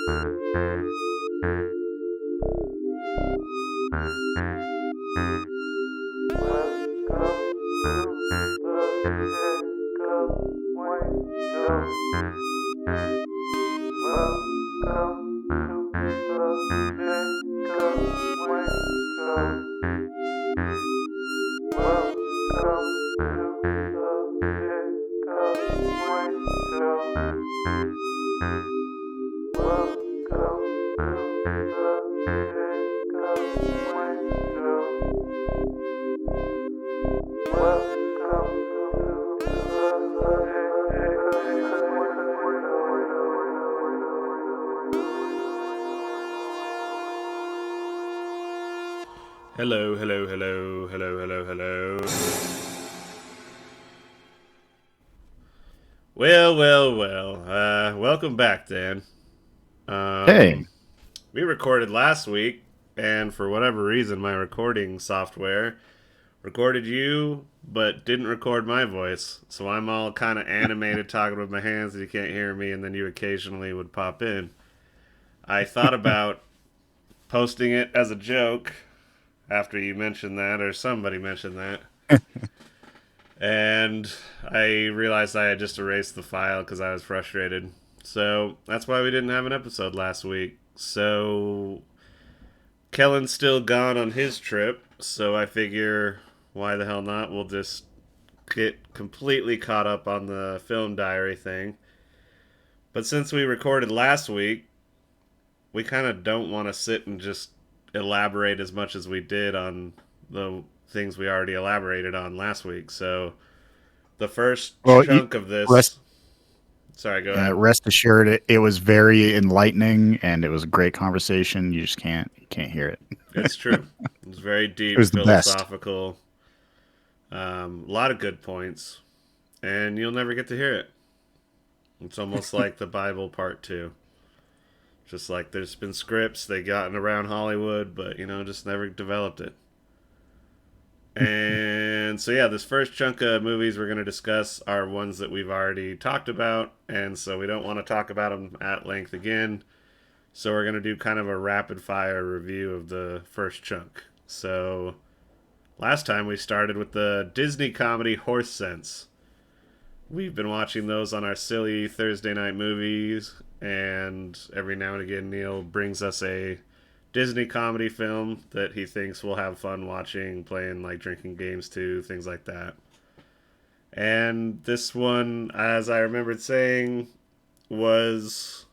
Hello, hello, hello, hello, hello, hello. Well. Welcome back, Dan. Hey. We recorded last week, and for whatever reason, my recording software recorded you, but didn't record my voice. So I'm all kind of animated talking with my hands, and you can't hear me, and then you occasionally would pop in. I thought about posting it as a joke after you mentioned that, or somebody mentioned that. And I realized I had just erased the file because I was frustrated. So that's why we didn't have an episode last week. So Kellen's still gone on his trip, so I figure why the hell not? We'll just get completely caught up on the film diary thing. But since we recorded last week, we kind of don't want to sit and just elaborate as much as we did on the things we already elaborated on last week. So the first chunk of this... Rest, Sorry, go ahead. rest assured, it was very enlightening, and it was a great conversation. You just can't hear it. It's true. It was very deep, It was the philosophical. A lot of good points. And you'll never get to hear it. It's almost like the Bible part 2. Just like there's been scripts, they gotten around Hollywood, but, just never developed it. And so, yeah, this first chunk of movies we're going to discuss are ones that we've already talked about, and so we don't want to talk about them at length again. So we're going to do kind of a rapid-fire review of the first chunk. So last time we started with the Disney comedy Horse Sense. We've been watching those on our silly Thursday night movies, and every now and again Neil brings us a Disney comedy film that he thinks we'll have fun watching, playing, like, drinking games to, things like that. And this one, as I remembered saying, was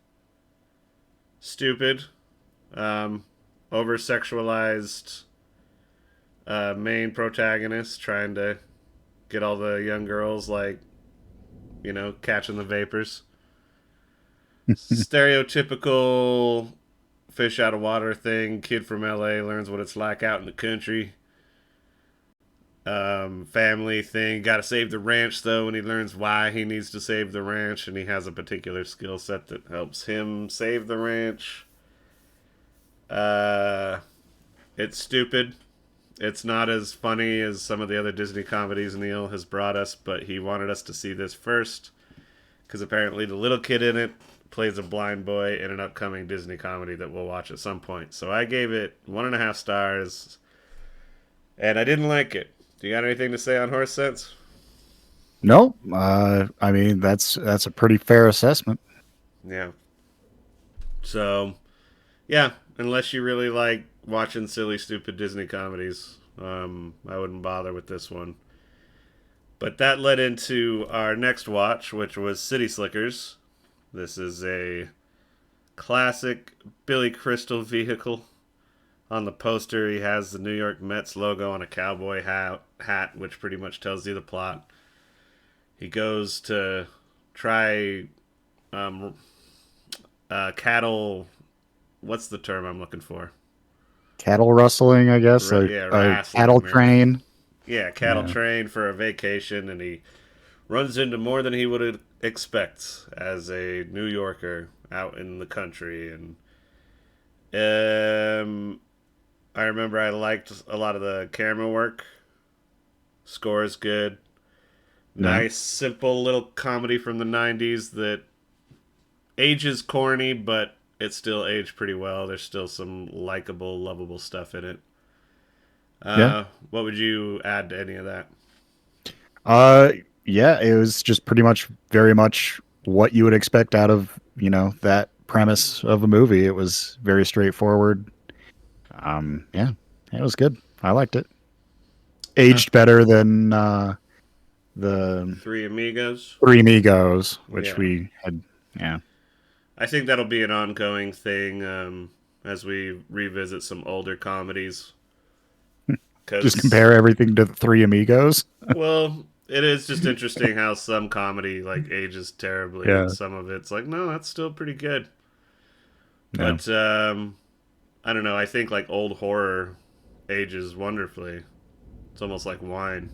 stupid. Over-sexualized main protagonist trying to get all the young girls, like, catching the vapors. Stereotypical fish out of water thing. Kid from LA learns what it's like out in the country. Family thing. Gotta save the ranch, though, and he learns why he needs to save the ranch, and he has a particular skill set that helps him save the ranch. It's stupid. It's not as funny as some of the other Disney comedies Neil has brought us, but he wanted us to see this first, because apparently the little kid in it plays a blind boy in an upcoming Disney comedy that we'll watch at some point. So I gave it 1.5 stars, and I didn't like it. Do you got anything to say on Horse Sense? No, I mean that's a pretty fair assessment. Yeah. So, yeah, unless you really like watching silly, stupid Disney comedies, I wouldn't bother with this one. But that led into our next watch, which was City Slickers. This is a classic Billy Crystal vehicle. On the poster, he has the New York Mets logo on a cowboy hat, which pretty much tells you the plot. He goes to try cattle... What's the term I'm looking for? Cattle rustling, I guess. Cattle train. Yeah, cattle train for a vacation, and he runs into more than he would expect as a New Yorker out in the country. And I remember I liked a lot of the camera work. Score is good. Nice, simple little comedy from the 90s that ages corny, but It's still aged pretty well. There's still some likable, lovable stuff in it. Yeah. What would you add to any of that? Uh, yeah, it was just pretty much very much what you would expect out of, that premise of a movie. It was very straightforward. Yeah, it was good. I liked it. Uh, Aged better than the Three Amigos. Three Amigos, which Yeah, we had. Yeah, I think that'll be an ongoing thing as we revisit some older comedies. just Because, compare everything to the Three Amigos. well, it is just interesting how some comedy like ages terribly, and Yeah, some of it's like, no, that's still pretty good. yeah, But I don't know. I think like old horror ages wonderfully. It's almost like wine.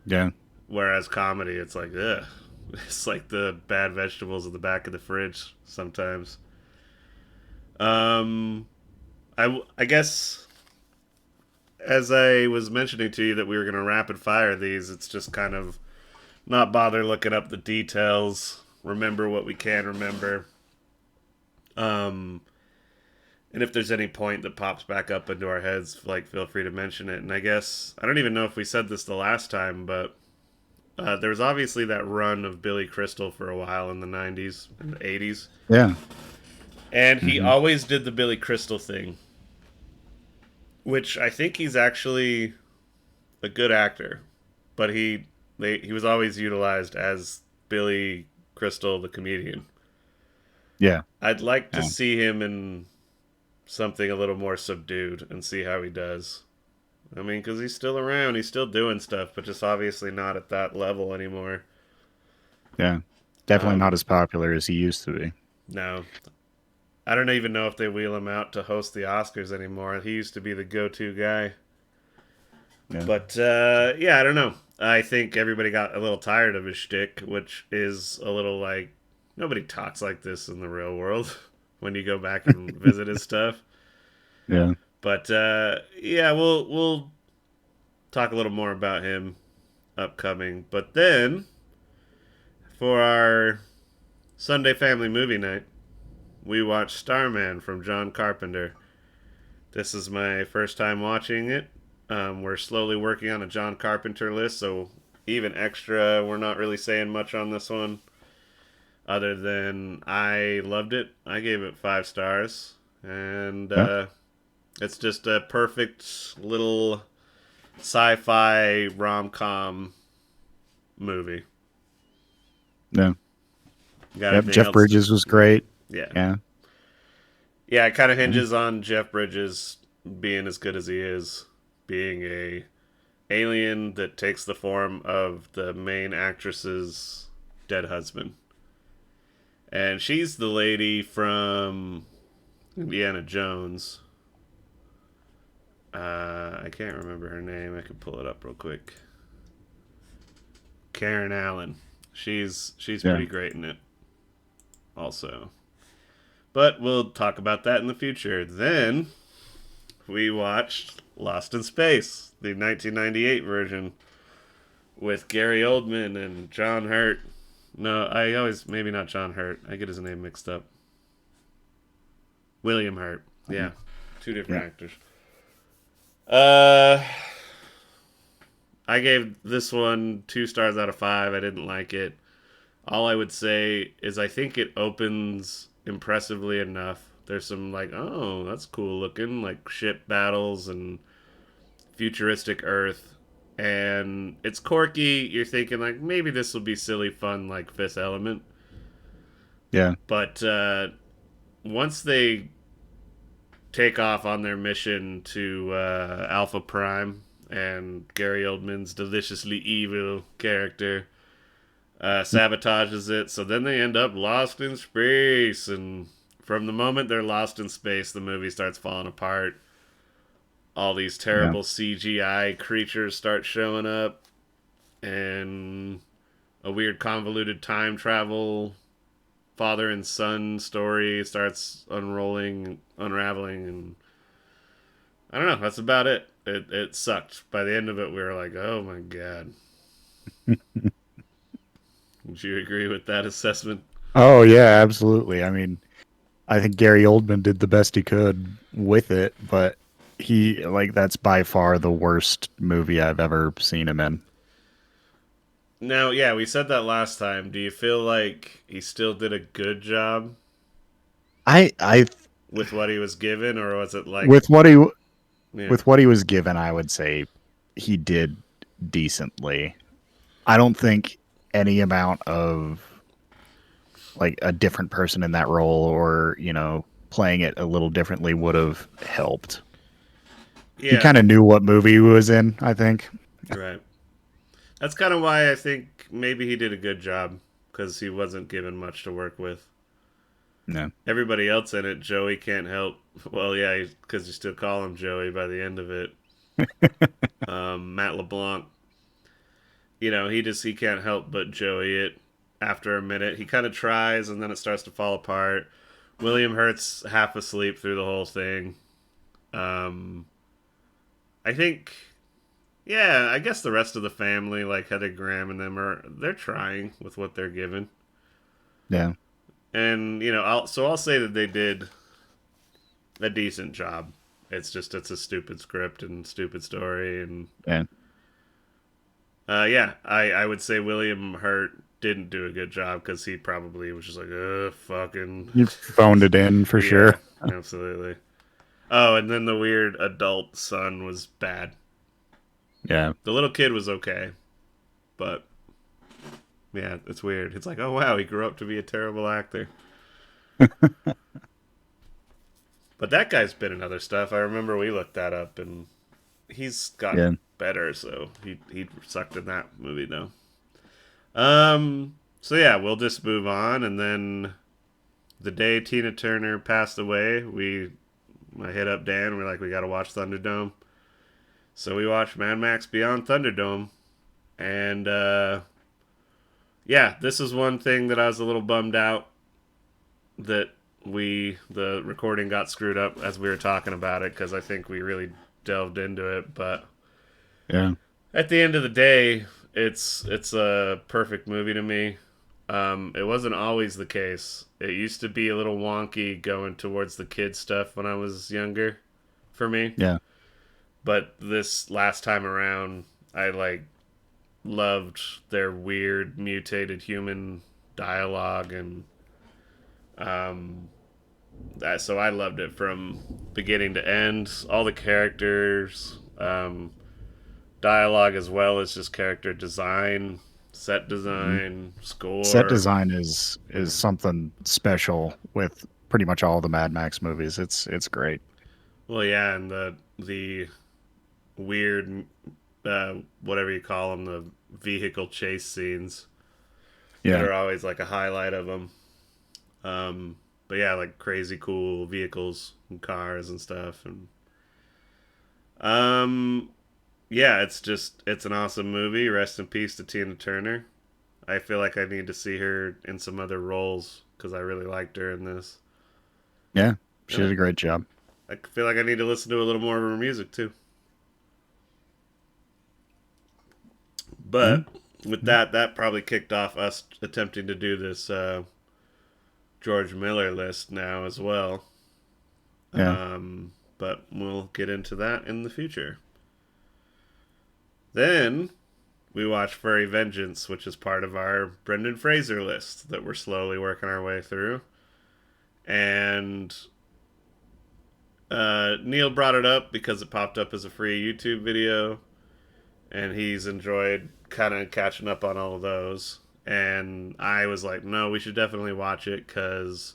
yeah, Whereas comedy, it's like, ugh. It's like the bad vegetables in the back of the fridge sometimes. Um, I guess as I was mentioning to you that we were going to rapid fire these, it's just kind of not bother looking up the details, remember what we can remember. Um, and if there's any point that pops back up into our heads, like feel free to mention it. And I guess I don't even know if we said this the last time, but there was obviously that run of Billy Crystal for a while in the '90s and the '80s, yeah. and he Hmm. always did the Billy Crystal thing, which I think he's actually a good actor, but he was always utilized as Billy Crystal the comedian. Yeah, I'd like to yeah, see him in something a little more subdued and see how he does. I mean, because he's still around, he's still doing stuff, but just obviously not at that level anymore. yeah. Definitely not Um, as popular as he used to be. no, I don't even know if they wheel him out to host the Oscars anymore. He used to be the go-to guy, Yeah, but yeah, I don't know. I think everybody got a little tired of his shtick, which is a little like nobody talks like this in the real world when you go back and visit his stuff. yeah, But yeah, we'll talk a little more about him upcoming. But then for our Sunday family movie night, we watched Starman from John Carpenter. This is my first time watching it. We're slowly working on a John Carpenter list, so even extra, we're not really saying much on this one. Other than I loved it, I gave it 5 stars, and yeah, it's just a perfect little sci-fi rom-com movie. yeah. Got Yep. anything Jeff else? Bridges was great. Yeah, Yeah, yeah. It kind of yeah, hinges on Jeff Bridges being as good as he is, being a alien that takes the form of the main actress's dead husband. And she's the lady from Indiana Jones. I can't remember her name. I can pull it up real quick. Karen Allen. She's yeah. pretty great in it, also. But we'll talk about that in the future. Then we watched Lost in Space, the 1998 version with Gary Oldman and John Hurt. No, I always maybe not John Hurt. I get his name mixed up. William Hurt. Yeah, two different Yeah. actors. Uh, I gave this one 2 stars out of 5. I didn't like it. All I would say is I think it opens impressively enough. There's some like, oh, that's cool looking, like ship battles and futuristic Earth. And it's quirky. You're thinking like maybe this will be silly fun like Fifth Element. Yeah. But once they take off on their mission to Alpha Prime and Gary Oldman's deliciously evil character sabotages it. So then they end up lost in space. And from the moment they're lost in space, the movie starts falling apart. All these Yeah. terrible CGI creatures start showing up. And a weird convoluted time travel father and son story starts unraveling, and I don't know. That's about it. It sucked. By the end of it, we were like, "Oh my god." Would you agree with that assessment? Oh yeah, absolutely. I mean, I think Gary Oldman did the best he could with it, but he like that's by far the worst movie I've ever seen him in. Now, yeah, we said that last time. Do you feel like he still did a good job I with what he was given, or was it like, with what he yeah, with what he was given, I would say he did decently. I don't think any amount of like a different person in that role or, playing it a little differently would have helped. He yeah, kind of knew what movie he was in, I think. right. That's kind of why I think maybe he did a good job because he wasn't given much to work with. Yeah. Everybody else in it, Joey can't help. Well, yeah, because you still call him Joey by the end of it. Matt LeBlanc, he can't help but Joey it. After a minute, he kind of tries, and then it starts to fall apart. William Hurt's half asleep through the whole thing. Um, I think, yeah, I guess the rest of the family, like Heather Graham and them, they're trying with what they're given, Yeah. and I'll say that they did a decent job. It's a stupid script and stupid story, and Yeah. yeah, I would say William Hurt didn't do a good job because he probably was just like, fucking, You phoned it in for yeah, sure. absolutely. Oh, and then the weird adult son was bad. Yeah. The little kid was okay, but yeah, it's weird. It's like, oh wow, he grew up to be a terrible actor. But that guy's been in other stuff. I remember we looked that up, and he's Yeah. gotten better. So he sucked in that movie though. So yeah, we'll just move on, and then the day Tina Turner passed away, I hit up Dan. We're like, we got to watch Thunderdome. So we watched Mad Max Beyond Thunderdome, and yeah, this is one thing that I was a little bummed out that the recording got screwed up as we were talking about it because I think we really delved into it, but Yeah. at the end of the day, it's a perfect movie to me. It wasn't always the case. It used to be a little wonky going towards the kid stuff when I was younger, for me. Yeah. But this last time around, I loved their weird mutated human dialogue and so I loved it from beginning to end. All the characters, dialogue as well as just character design, set Mhm. design, Set score. design is Yeah. something special with pretty much all the Mad Max movies. It's great. Well, yeah, and the weird, whatever you call them, the vehicle chase scenes that Yeah. are always like a highlight of them. But yeah, like crazy cool vehicles and cars and stuff, and um, yeah, it's an awesome movie. Rest in peace to Tina Turner. I feel like I need to see her in some other roles because I really liked her in this, Yeah. She and did a great job. I feel like I need to listen to a little more of her music too. Yeah. But with that probably kicked off us attempting to do this George Miller list now as well. Yeah. But we'll get into that in the future. Then we watch Furry Vengeance, which is part of our Brendan Fraser list that we're slowly working our way through. And Neil brought it up because it popped up as a free YouTube video, and he's enjoyed kind of catching up on all of those. And I was like, no, we should definitely watch it because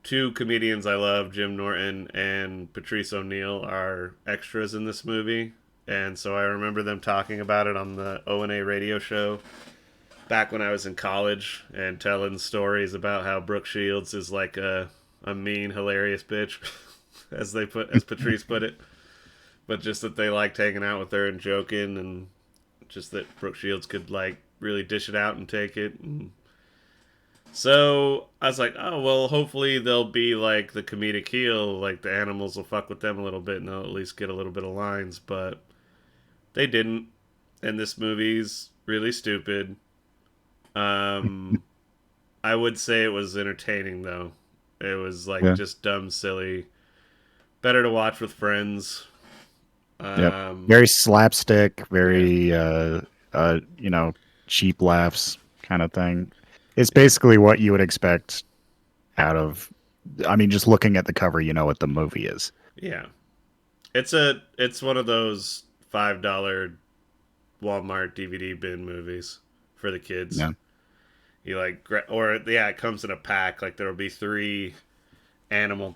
two comedians I love, Jim Norton and Patrice O'Neill, are extras in this movie. And so I remember them talking about it on the O&A radio show back when I was in college and telling stories about how Brooke Shields is like a mean, hilarious bitch, as Patrice put it. But just that they liked hanging out with her and joking, and just that Brooke Shields could like really dish it out and take it. And so I was like, oh well, hopefully they'll be like the comedic heel, like the animals will fuck with them a little bit, and they'll at least get a little bit of lines. But they didn't, and this movie's really stupid. Um, I would say it was entertaining though. It was like Yeah. just dumb, silly. Better to watch with friends. Yep. Um, Very slapstick, yeah, very you know, cheap laughs kind of thing. It's yeah, basically what you would expect out of I mean, just looking at the cover, you know what the movie is. yeah. It's one of those $5 Walmart DVD bin movies for the kids. Yeah. You like, or yeah, it comes in a pack. Like there will be three animal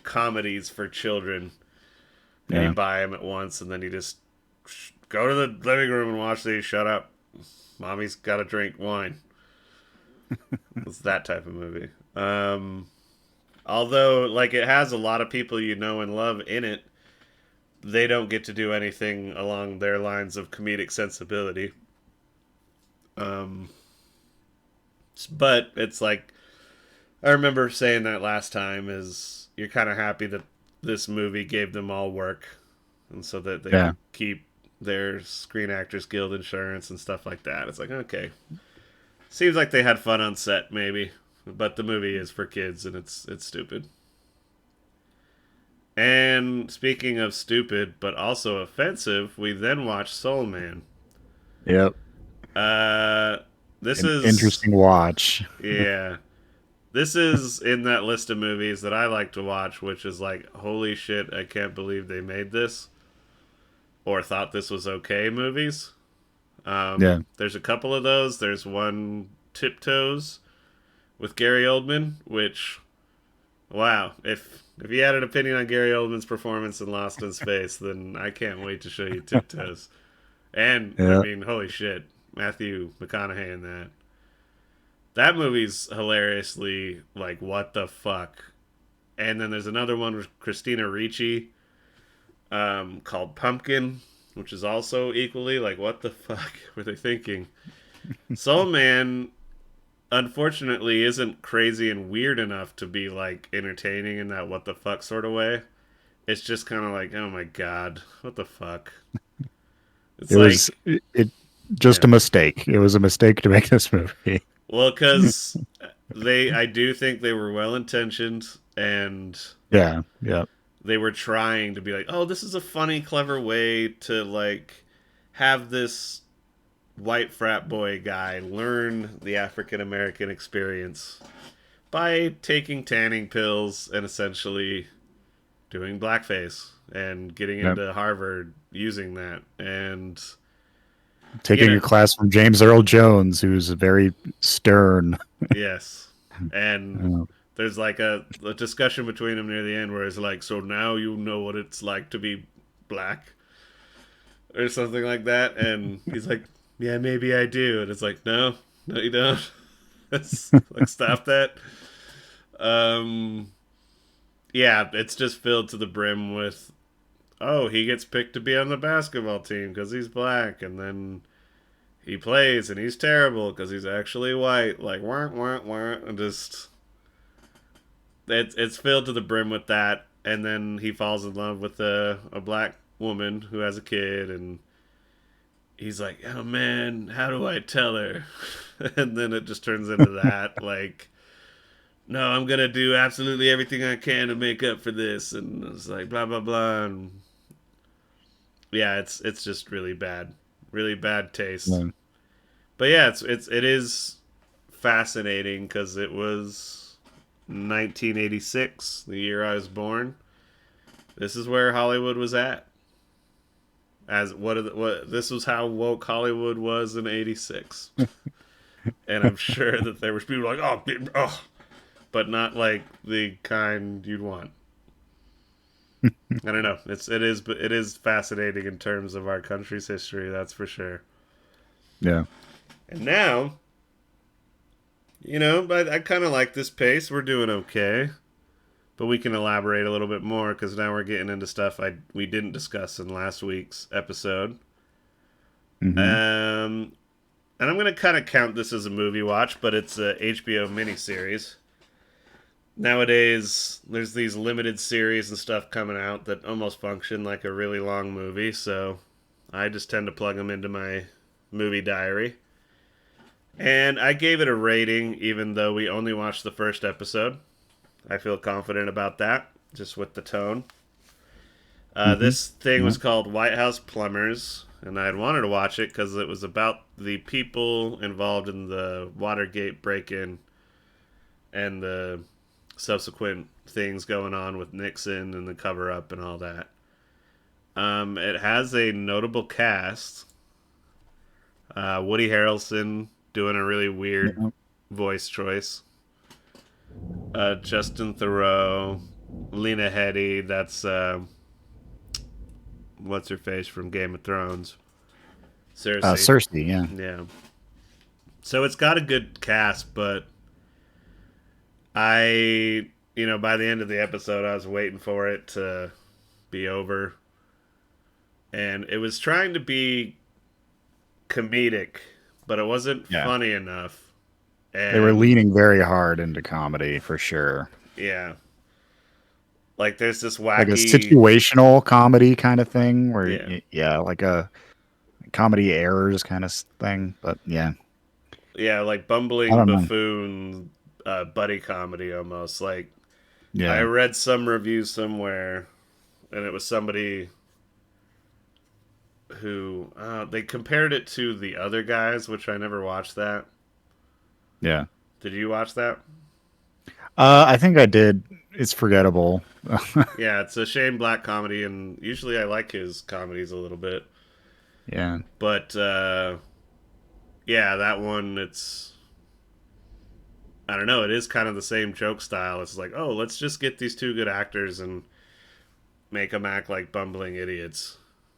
comedies for children, and you Yeah. buy them at once, and then you just go to the living room and watch these. Shut up, mommy's got to drink wine. It's that type of movie. Although, like, it has a lot of people you know and love in it, they don't get to do anything along their lines of comedic sensibility. Um, but it's like I remember saying that last time is you're kind of happy that this movie gave them all work, and so that they Yeah. could keep their Screen Actors Guild insurance and stuff like that. It's like okay, seems like they had fun on set maybe, but the movie is for kids and it's stupid. And speaking of stupid but also offensive, we then watched Soul Man. Yep. Uh, this An is interesting watch. yeah. This is in that list of movies that I like to watch, which is like, holy shit, I can't believe they made this or thought this was okay movies. Yeah. There's a couple of those. There's one, Tiptoes, with Gary Oldman, which, wow, if you had an opinion on Gary Oldman's performance in Lost in Space, then I can't wait to show you Tiptoes. And, I Yeah. mean, holy shit, Matthew McConaughey in that. That movie's hilariously like what the fuck. And then there's another one with Christina Ricci, called Pumpkin, which is also equally like what the fuck were they thinking? Soul Man unfortunately isn't crazy and weird enough to be like entertaining in that what the fuck sort of way. It's just kind of like oh my god, what the fuck? It's It was like it just yeah. a mistake. It was a mistake to make this movie. Well, because I do think they were well intentioned and Yeah. Yeah. they were trying to be like, oh, this is a funny, clever way to like have this white frat boy guy learn the African American experience by taking tanning pills and essentially doing blackface and getting Yep. into Harvard using that. And you Taking know, a class from James Earl Jones, who's very stern. yes. And Uh, there's like a discussion between them near the end where it's like, so now you know what it's like to be black or something like that. And he's like, yeah, maybe I do. And it's like, no, no, you don't. It's like, stop that. Um, yeah, it's just filled to the brim with, oh, he gets picked to be on the basketball team because he's black. And then he plays and he's terrible because he's actually white. Like, wah, wah, wah. And just, it's filled to the brim with that. And then he falls in love with a black woman who has a kid and he's like, "Oh man, how do I tell her?" And then it just turns into that like, "No, I'm going to do absolutely everything I can to make up for this." And it's like blah blah blah and yeah, it's just really bad. Really bad taste. yeah. But yeah, it is fascinating cuz it was 1986, the year I was born. This is where Hollywood was at. As what this was how woke Hollywood was in '86. And I'm sure that there was people like, oh, but not like the kind you'd want. I don't know. It is fascinating in terms of our country's history, that's for sure. Yeah. And now, I kind of like this pace. We're doing okay, but we can elaborate a little bit more because now we're getting into stuff we didn't discuss in last week's episode. Hmm. Um, and I'm gonna kind of count this as a movie watch, but it's a HBO miniseries. Nowadays there's these limited series and stuff coming out that almost function like a really long movie, so I just tend to plug them into my movie diary. And I gave it a rating even though we only watched the first episode. I feel confident about that, just with the tone. Hmm. This thing Yeah. was called White House Plumbers, and I had wanted to watch it because it was about the people involved in the Watergate break-in and the subsequent things going on with Nixon and the cover-up and all that. It has a notable cast. Woody Harrelson doing a really weird Yeah. voice choice. Justin Theroux, Lena Headey. That's what's her face from Game of Thrones. Cersei. Cersei. Yeah. Yeah. So it's got a good cast, but by the end of the episode, I was waiting for it to be over. And it was trying to be comedic, but it wasn't Yeah. funny enough. They were And leaning very hard into comedy for sure. yeah, like there's this Like a wacky, situational comedy kind of thing where, yeah, yeah, like a comedy errors kind of thing. But yeah, yeah, like I bumbling don't know. buffoon buddy comedy almost. Like I Yeah. read some review somewhere, and it was somebody who they compared it to the other guys, which I never watched that. Yeah. Did you watch that? I think I did. It's forgettable. Yeah, it's a Shane Black comedy, and usually I like his comedies a little bit. Yeah. But yeah, that one, it's I don't know. It is kind of the same joke style. It's like, oh, let's just get these two good actors and make them act like bumbling idiots,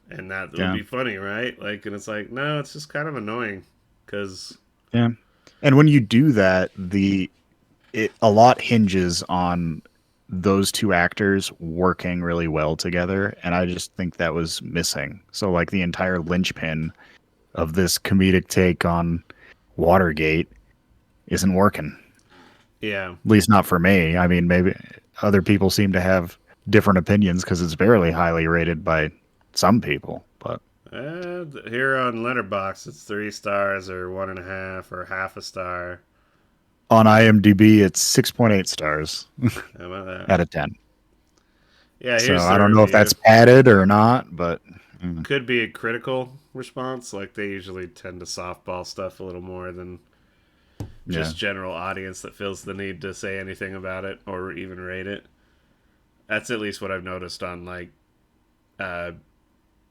and that would Yeah. be funny, right? Like, and it's like, no, it's just kind of annoying because Yeah. And when you do that, a lot hinges on those two actors working really well together, and I just think that was missing. So like the entire linchpin of this comedic take on Watergate isn't working. yeah, At least not for me. I mean, maybe other people seem to have different opinions because it's very highly rated by some people. But here on Letterboxd, it's 3 stars or 1.5 or half a star. on IMDb, it's 6.8 stars How about that? out of 10. Yeah, So here's I the don't know if review. that's padded or not, but Could be a critical response. Like they usually tend to softball stuff a little more than yeah, just general audience that feels the need to say anything about it or even rate it. That's at least what I've noticed on like uh,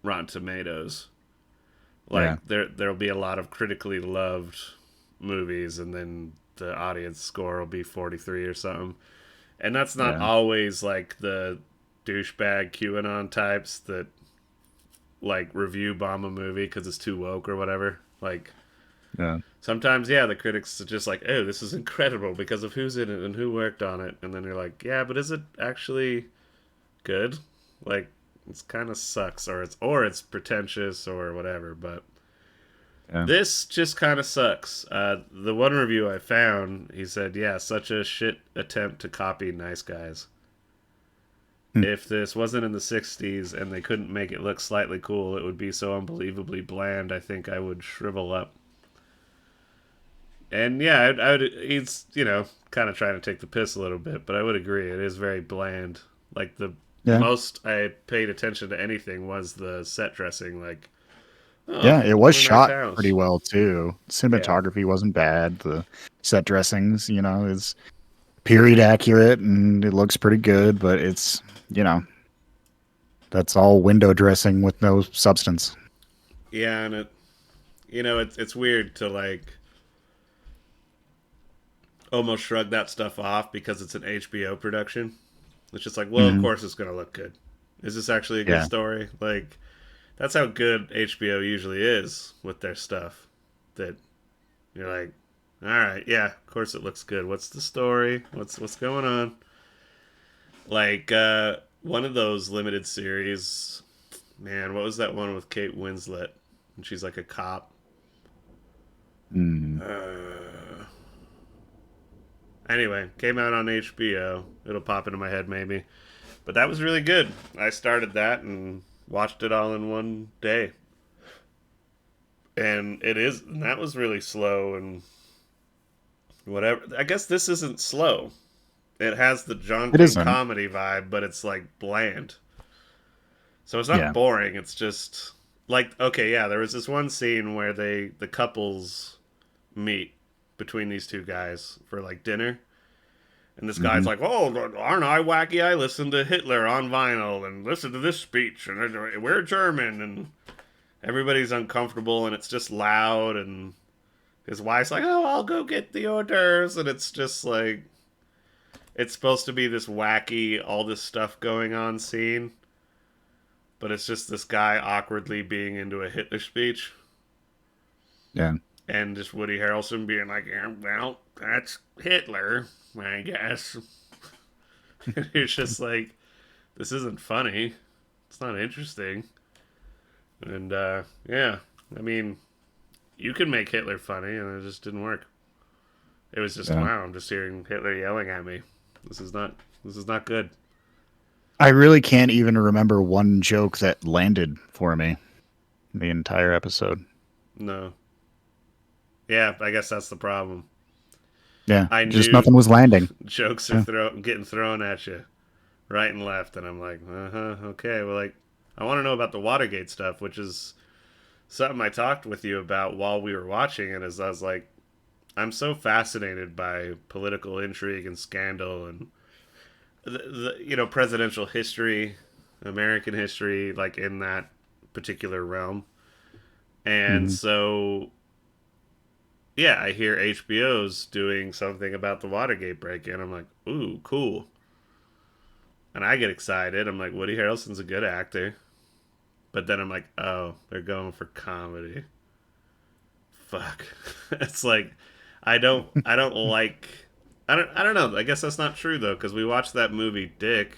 Rotten Tomatoes. yeah, Like there'll be a lot of critically loved movies, and then the audience score will be 43 or something. And that's not yeah, always like the douchebag QAnon types that like review bomb a movie because it's too woke or whatever. Like yeah, sometimes, yeah, the critics are just like, "Oh, this is incredible because of who's in it and who worked on it," and then you're like, "Yeah, but is it actually good? Like, it's kind of sucks, or it's pretentious or whatever." But yeah. this just kind of sucks. The one review I found, he said, "Yeah, such a shit attempt to copy Nice Guys. Hmm. If this wasn't in the '60s and they couldn't make it look slightly cool, it would be so unbelievably bland. I think I would shrivel up." And yeah, I would. He's kind of trying to take the piss a little bit, but I would agree it is very bland. Like the Yeah, most I paid attention to anything was the set dressing. Like, oh, yeah. It was what a nice shot pretty house. well too. Yeah, Cinematography wasn't bad. The set dressings, is period accurate and it looks pretty good. But it's you know that's all window dressing with no substance. yeah, and it's weird to like almost shrug that stuff off because it's an HBO production. It's just like, well, of Hmm. course it's gonna look good. Is this actually a good Yeah, story? Like, that's how good HBO usually is with their stuff. That you're like, all right, yeah, of course it looks good. What's the story? What's going on? Like one of those limited series, man. What was that one with Kate Winslet? And she's like a cop. mm. Uh, anyway, came out on HBO. It'll pop into my head maybe, but that was really good. I started that and watched it all in one day, and that was really slow and whatever. I guess this isn't slow. It has the It jaunting isn't. comedy vibe, but it's like bland. So it's not Yeah. boring. It's just like, okay, yeah, there was this one scene where the couples meet between these two guys for like dinner. And this guy's Hmm. like, "Oh, aren't I wacky? I listened to Hitler on vinyl and listened to this speech, and we're German." And everybody's uncomfortable, and it's just loud. And his wife's like, "Oh, I'll go get the hors d'oeuvres," and it's just like it's supposed to be this wacky, all this stuff going on scene, but it's just this guy awkwardly being into a Hitler speech, Yeah. and just Woody Harrelson being like, "Yeah, well, that's Hitler, I guess." It's just like, this isn't funny. It's not interesting. And yeah, I mean, you can make Hitler funny, and it just didn't work. It was just, Yeah. wow, I'm just hearing Hitler yelling at me. This is not this is not good. I really can't even remember one joke that landed for me the entire episode. No. Yeah, I guess that's the problem. Yeah, I just knew nothing was landing. jokes are Yeah. getting thrown at you right and left, and I'm like, uh huh, okay. Well, like, I want to know about the Watergate stuff, which is something I talked with you about while we were watching it. As I was like, I'm so fascinated by political intrigue and scandal and presidential history, American history, like in that particular realm. And Hmm. so, yeah, I hear HBO's doing something about the Watergate break-in. I'm like, ooh, cool. And I get excited. I'm like, Woody Harrelson's a good actor. But then I'm like, oh, they're going for comedy. Fuck. It's like, I don't like, I don't know. I guess that's not true though, because we watched that movie Dick,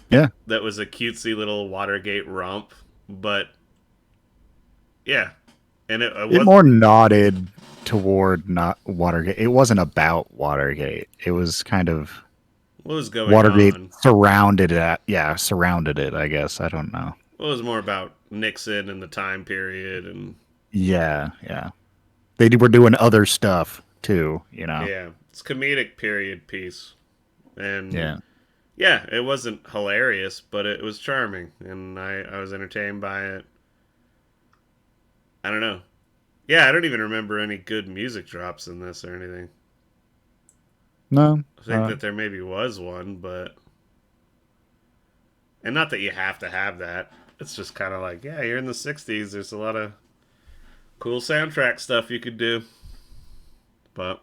Yeah. that was a cutesy little Watergate romp, but yeah, and it It was more nodded toward not Watergate. It wasn't about Watergate. It was kind of what was going Watergate on. surrounded it. Yeah, surrounded it, I guess. I don't know. It was more about Nixon and the time period, and Yeah, yeah. Were doing other stuff too, you know. yeah, it's comedic period piece, and Yeah. yeah, it wasn't hilarious, but it was charming, and I was entertained by it. I don't know. Yeah, I don't even remember any good music drops in this or anything. No. I think that there maybe was one, but and not that you have to have that. It's just kind of like, yeah, you're in the '60s. There's a lot of cool soundtrack stuff you could do, but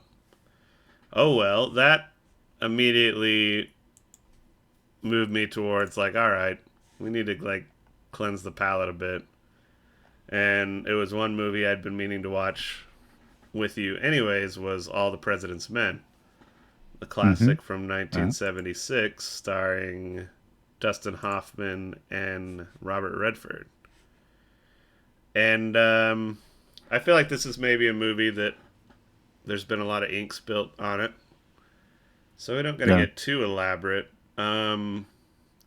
oh well. That immediately moved me towards like, all right, we need to like cleanse the palate a bit. And it was one movie I'd been meaning to watch with you, anyways. Was All the President's Men, the Mm-hmm. classic from Yeah. 1976, starring Dustin Hoffman and Robert Redford. And I feel like this is maybe a movie that there's been a lot of ink spilt on it, so we don't got to Yeah. get too elaborate.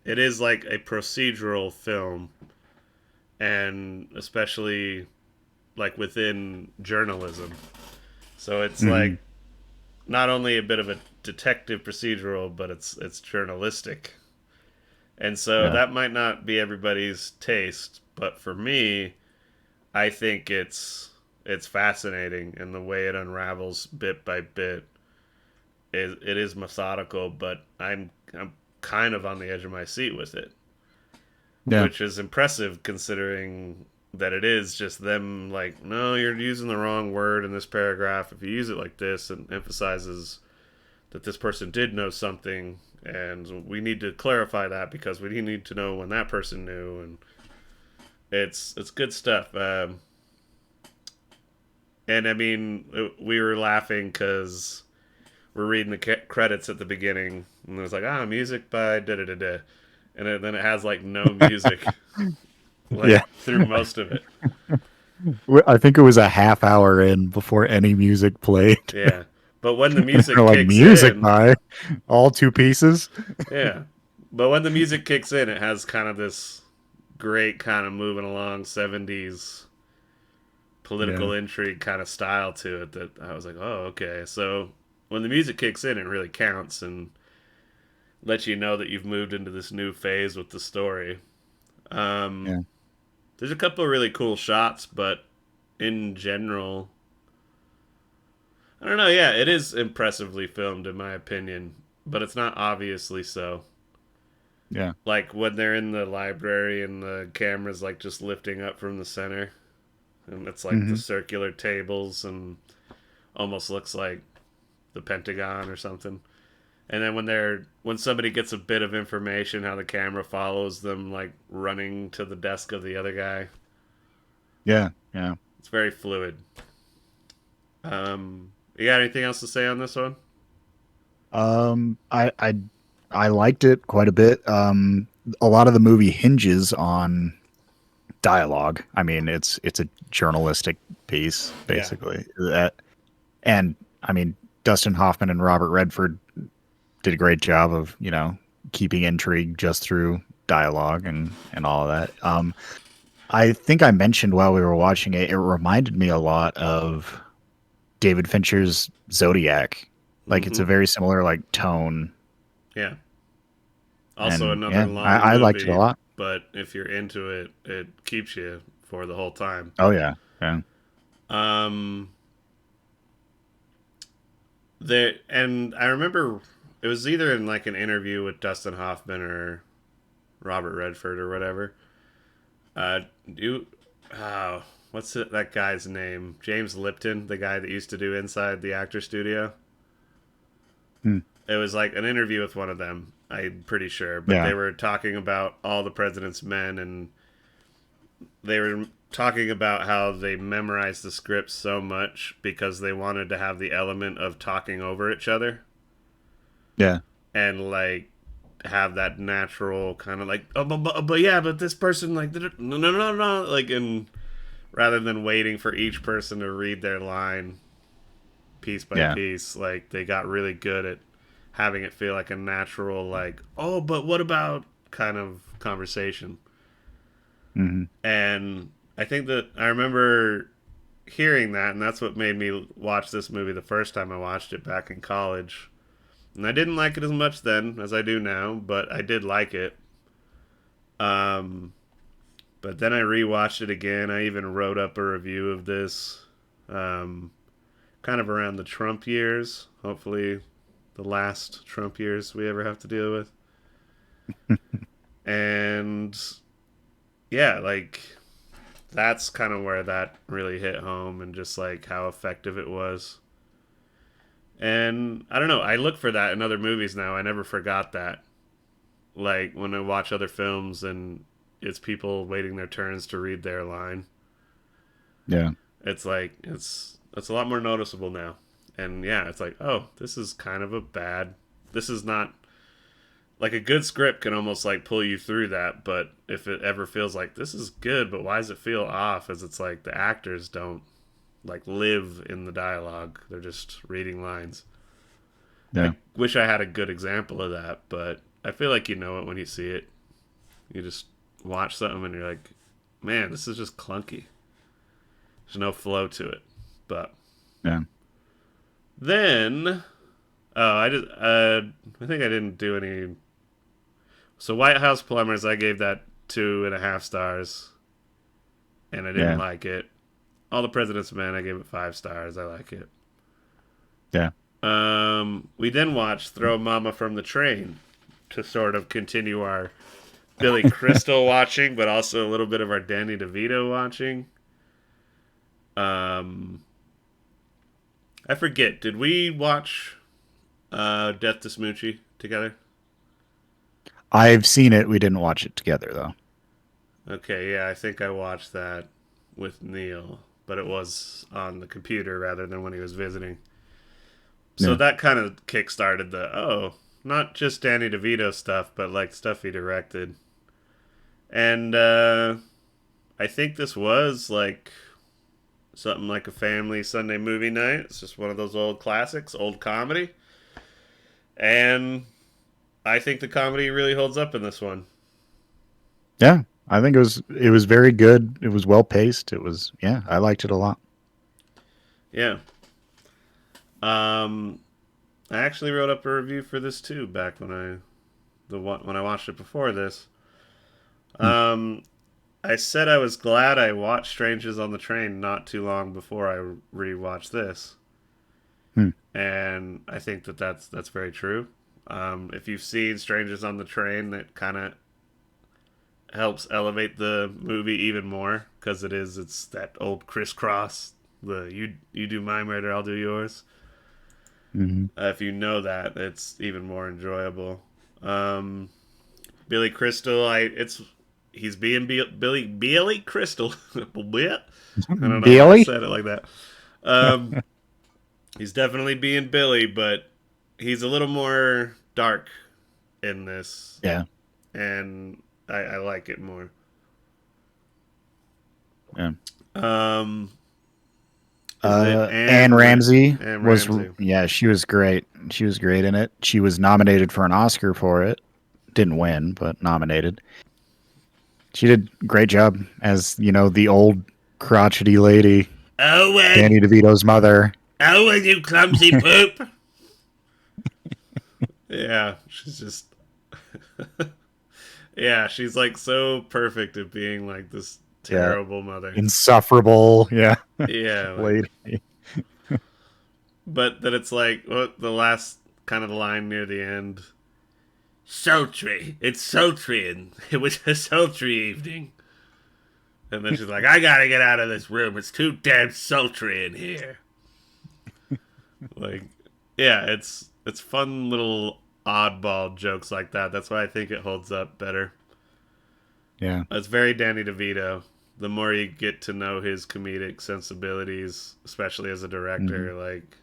It is like a procedural film, and especially like within journalism. So it's Mm-hmm. like not only a bit of a detective procedural, but it's journalistic. And so Yeah. that might not be everybody's taste, but for me, I think it's fascinating, and the way it unravels bit by bit it is methodical, but I'm kind of on the edge of my seat with it, Yeah. which is impressive considering that it is just them like, no, you're using the wrong word in this paragraph. If you use it like this, it emphasizes that this person did know something, and we need to clarify that because we need to know when that person knew, and it's good stuff. And I mean, we were laughing because we're reading the credits at the beginning, and it was like, music by da da da da, and then it has like no music, like Yeah. through most of it. I think it was a half hour in before any music played. Yeah, but when the And they're music like, kicks music in, by all two pieces. yeah, but when the music kicks in, it has kind of this great kind of moving along '70s Yeah. political intrigue kind of style to it that I was like, oh, okay. So when the music kicks in, it really counts and lets you know that you've moved into this new phase with the story. Um, Yeah. there's a couple of really cool shots, but in general, I don't know. Yeah, it is impressively filmed in my opinion, but it's not obviously so. Yeah. Like when they're in the library and the camera's like just lifting up from the center, and it's like the Hmm. circular tables and almost looks like the Pentagon or something. And then when somebody gets a bit of information, how the camera follows them like running to the desk of the other guy. Yeah. Yeah. It's very fluid. You got anything else to say on this one? Um, I I I liked it quite a bit. A lot of the movie hinges on dialogue. I mean, it's a journalistic piece Yeah. basically. That and I mean, Dustin Hoffman and Robert Redford did a great job of keeping intrigue just through dialogue and all of that. I think I mentioned while we were watching it, it reminded me a lot of David Fincher's Zodiac. Like it's Mm-hmm. a very similar like tone, Yeah. Also and another yeah, long I liked it a movie, lot. but if you're into it, it keeps you for the whole time. Oh yeah, yeah, Um, there and I remember it was either in like an interview with Dustin Hoffman or Robert Redford or whatever. You, oh, what's that guy's name? James Lipton, the guy that used to do Inside the Actor Studio. hmm, It was like an interview with one of them. I'm pretty sure, but yeah, they were talking about All the President's Men, and they were talking about how they memorized the script so much because they wanted to have the element of talking over each other yeah, and like have that natural kind of like but yeah, but this person like no like, and rather than waiting for each person to read their line piece by yeah, piece, like they got really good at having it feel like a natural like, oh, but what about kind of conversation. hmm, And I think that I remember hearing that, and that's what made me watch this movie the first time I watched it back in college. And I didn't like it as much then as I do now, but I did like it. Um, but then I rewatched it again. I even wrote up a review of this, um, kind of around the Trump years. Hopefully, the last Trump years we ever have to deal with. And yeah, like that's kind of where that really hit home and just like how effective it was. And I don't know, I look for that in other movies now. I never forgot that. Like when I watch other films and it's people waiting their turns to read their line, yeah, it's like it's a lot more noticeable now. And yeah, it's like, oh, this is kind of a bad. This is not like a good script can almost like pull you through that, but if it ever feels like this is good, but why does it feel off? As it's like the actors don't like live in the dialogue; they're just reading lines. I yeah, wish I had a good example of that, but I feel like you know it when you see it. You just watch something and you're like, man, this is just clunky. There's no flow to it. But yeah. then, oh, I think I didn't do any. So White House Plumbers, I gave that 2.5 stars, and I didn't Yeah. like it. All the President's Men, I gave it 5 stars. I like it. Yeah. We then watched Throw Mama from the Train to sort of continue our Billy Crystal watching, but also a little bit of our Danny DeVito watching. Um, I forget. Did we watch Death to Smoochie together? I've seen it. We didn't watch it together though. Okay, yeah, I think I watched that with Neil, but it was on the computer rather than when he was visiting. So Yeah. that kind of kick-started not just Danny DeVito stuff, but like stuff he directed. And I think this was like something like a family Sunday movie night. It's just one of those old classics, old comedy. And I think the comedy really holds up in this one. Yeah. I think it was very good. It was well paced. It was yeah, I liked it a lot. Yeah. Um I actually wrote up a review for this too back when I watched it before this. Hmm. Um, I said I was glad I watched Strangers on the Train not too long before I rewatched this, Hmm. and I think that's very true. If you've seen Strangers on the Train, that kind of helps elevate the movie even more because it's that old crisscross. The you do my murder, I'll do yours. Hmm. If you know that, it's even more enjoyable. Um, Billy Crystal, I it's he's being Billy Crystal. I don't know why I Bailey? said it like that. Um, he's definitely being Billy, but he's a little more dark in this, Yeah. and I like it more. Yeah. Um, is it Anne Ramsey Anne was, Ramsey? yeah, she was great. She was great in it. She was nominated for an Oscar for it. Didn't win, but nominated. She did a great job as, the old crotchety lady, Owen, Danny DeVito's mother. Owen, you clumsy poop. Yeah, she's just yeah, she's like so perfect at being like this Yeah. terrible mother. Insufferable. Yeah. Yeah, like Lady. but then it's like what the last kind of line near the end. Sultry. It's sultry and it was a sultry evening. And then she's like, I gotta get out of this room. It's too damn sultry in here. Like yeah, it's fun little oddball jokes like that. That's why I think it holds up better. Yeah. It's very Danny DeVito. The more you get to know his comedic sensibilities, especially as a Hmm. director, like,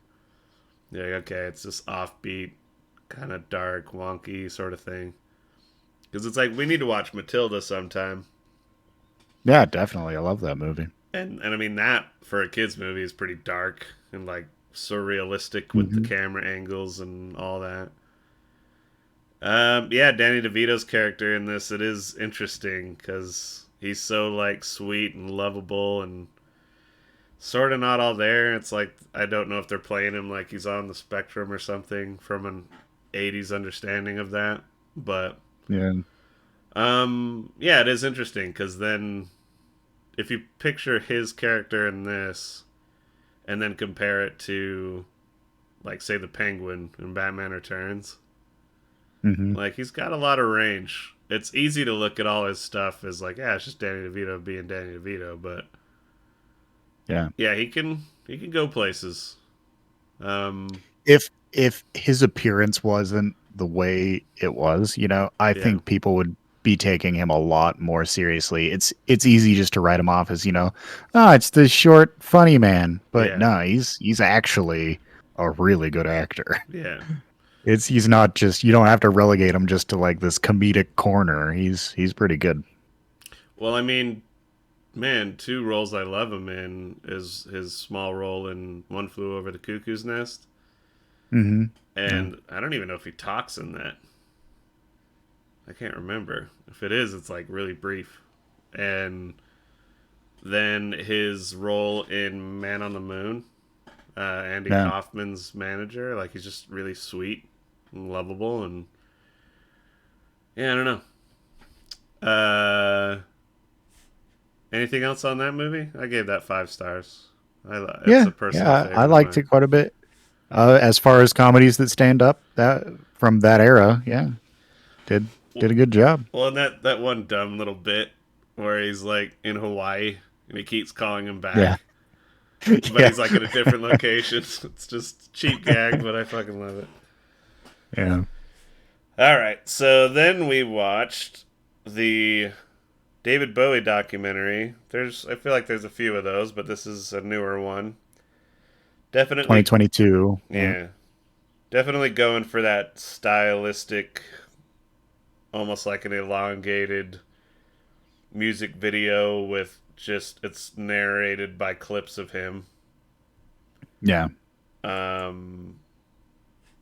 yeah, okay, it's this offbeat, kind of dark, wonky sort of thing. Because it's like we need to watch Matilda sometime, Yeah, definitely. I love that movie. and I mean that for a kids movie is pretty dark and like surrealistic with the Hmm. camera angles and all that. Yeah, Danny DeVito's character in this it is interesting because he's so like sweet and lovable and sort of not all there. It's like I don't know if they're playing him like he's on the spectrum or something from an '80s understanding of that. But Yeah. yeah, it is interesting because then if you picture his character in this and then compare it to like say the Penguin in Batman Returns, Hmm. like he's got a lot of range. It's easy to look at all his stuff as like, yeah, it's just Danny DeVito being Danny DeVito, but Yeah. yeah, he can go places. Um, If his appearance wasn't the way it was, I yeah, think people would be taking him a lot more seriously. It's easy just to write him off as, oh, it's the short funny man. But yeah, no, he's actually a really good actor. yeah. He's not just, you don't have to relegate him just to like this comedic corner. He's pretty good. Well, I mean, man, two roles I love him in is his small role in One Flew Over the Cuckoo's Nest, Hmm. Yeah. and I don't even know if he talks in that. I can't remember. If it is, it's like really brief. And then his role in Man on the Moon, Andy Yeah. Kaufman's manager, like he's just really sweet and lovable, and yeah, I don't know. Anything else on that movie? I gave that 5 stars. It's Yeah. a personal Yeah. I favorite of liked mine. it quite a bit. As far as comedies that stand up that from that era, yeah, did did a good job. Well, and that one dumb little bit where he's like in Hawaii and he keeps calling him Yeah. back, but Yeah. he's like in a different location. It's just cheap gag, but I fucking love it. Yeah. All right, so then we watched the David Bowie documentary. I feel like there's a few of those, but this is a newer one. Definitely, 2022. Yeah. yeah, definitely going for that stylistic, almost like an elongated music video with just it's narrated by clips of him. Yeah. Um,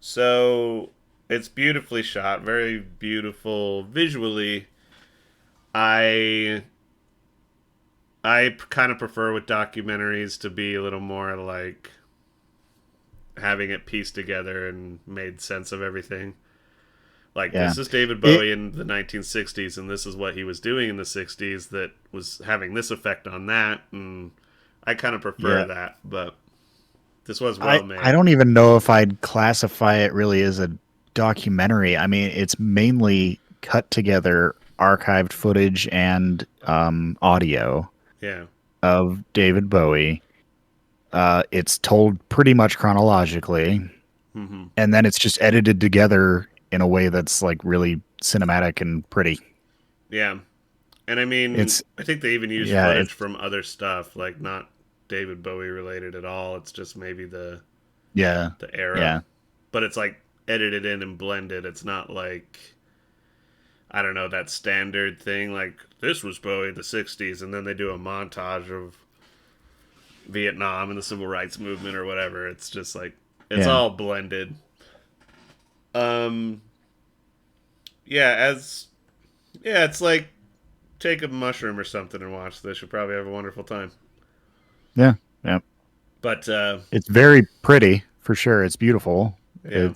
so it's beautifully shot, very beautiful visually. I I kind of prefer with documentaries to be a little more like having it pieced together and made sense of everything. Like, Yeah. this is David It Bowie in the 1960s, and this is what he was doing in the 60s that was having this effect on that, and I kind of prefer yeah. that, but this was well I made. don't even know if I'd classify it really as a documentary. I mean, it's mainly cut together archived footage and audio Yeah. of David Bowie. It's told pretty much chronologically, Hmm. and then it's just edited together in a way that's like really cinematic and pretty. Yeah. And I mean, It's I think they even use yeah, footage it's from other stuff, like not David Bowie related at all. It's just maybe yeah, the era, yeah, but it's like edited in and blended. It's not like, I don't know, that standard thing like this was Bowie in the 60s and then they do a montage of Vietnam and the civil rights movement or whatever. It's just like it's yeah. all blended. Um yeah, as yeah, it's like take a mushroom or something and watch this. You'll probably have a wonderful time. Yeah, yeah. But It's very pretty for sure. It's beautiful. yeah.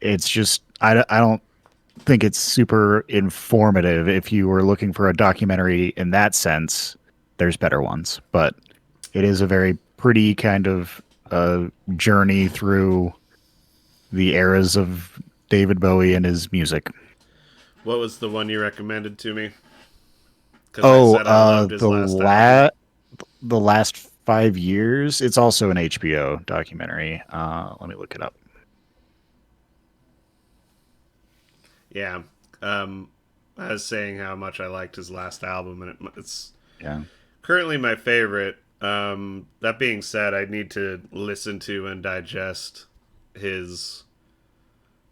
It's just I don't think it's super informative. If you were looking for a documentary in that sense, there's better ones. But it is a very pretty kind of journey through the eras of David Bowie and his music. What was the one you recommended to me? Because I Oh, said I loved his last album. the last 5 years. It's also an HBO documentary. Let me look it up. Yeah. I was saying how much I liked his last album, and it's Yeah. currently my favorite. That being said, I need to listen to and digest his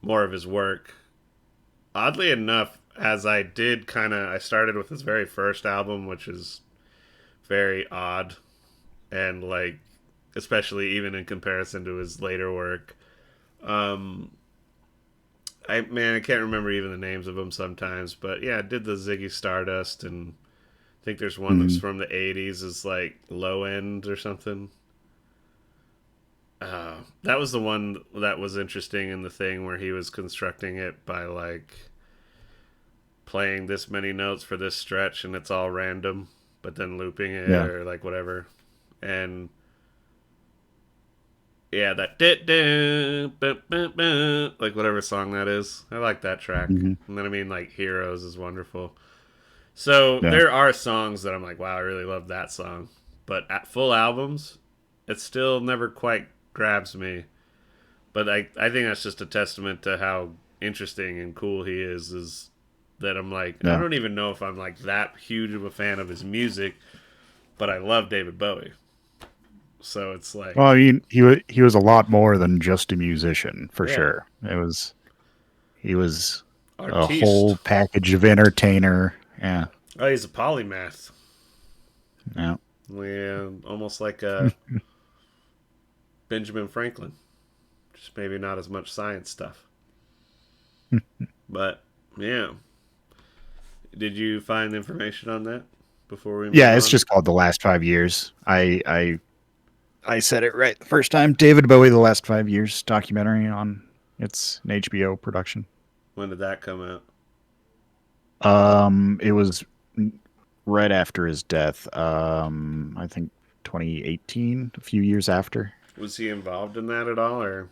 more of his work. Oddly enough, as I did I started with his very first album, which is very odd and like, especially even in comparison to his later work. Um, I can't remember even the names of them sometimes, but yeah, I did the Ziggy Stardust, and I think there's one that's Mhm. from the '80s, is like Low End or something. That was the one that was interesting in the thing where he was constructing it by like playing this many notes for this stretch, and it's all random, but then looping it Yeah. or like whatever, and yeah, that like whatever song that is. I like that track. Hmm. And then I mean like Heroes is wonderful. So Yeah. there are songs that I'm like, wow, I really love that song. But at full albums, it still never quite grabs me. But I think that's just a testament to how interesting and cool he is that I'm like, I Yeah. don't even know if I'm like that huge of a fan of his music, but I love David Bowie. So it's like, Well, I mean, he was a lot more than just a musician, for yeah, sure. He was a artiste. whole package of entertainer. Yeah. Oh, he's a polymath. Yeah. Yeah, almost like a Benjamin Franklin. Just maybe not as much science stuff. But yeah, did you find information on that before we move Yeah, it's on? just called The Last 5 Years. I said it right the first time. David Bowie, The Last 5 Years documentary on it's an HBO production. When did that come out? It was right after his death. I think 2018, a few years after. Was he involved in that at all, or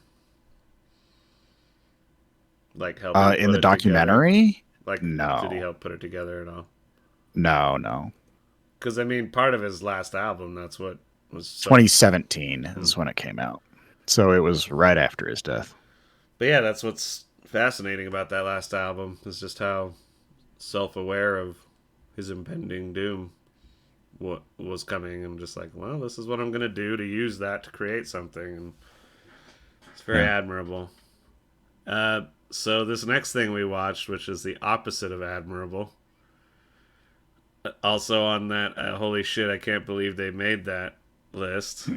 like helping In put the it together? documentary? Like, did he No. help put it together at all? No, no. Because I mean, part of his last album, that's what was so. 2017 Hmm. is when it came out. So it was right after his death. But yeah, that's what's fascinating about that last album is just how self-aware of his impending doom what was coming, and just like, well, this is what I'm gonna do to use that to create something, and it's very Yeah. admirable. So this next thing we watched, which is the opposite of admirable, also on that holy shit, I can't believe they made that list,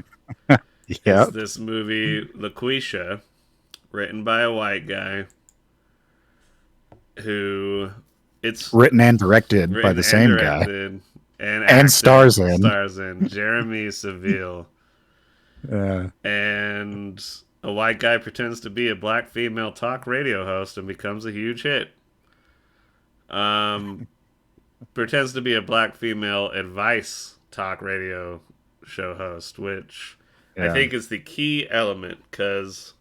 is Yep. this movie LaQuisha, written by a white guy who it's Written and directed by written the and same guy directed and and stars acted in. stars in Jeremy Seville. Uh, And a white guy pretends to be a black female talk radio host and becomes a huge hit. Um, Pretends to be a black female advice talk radio show host, which I yeah, think is the key element because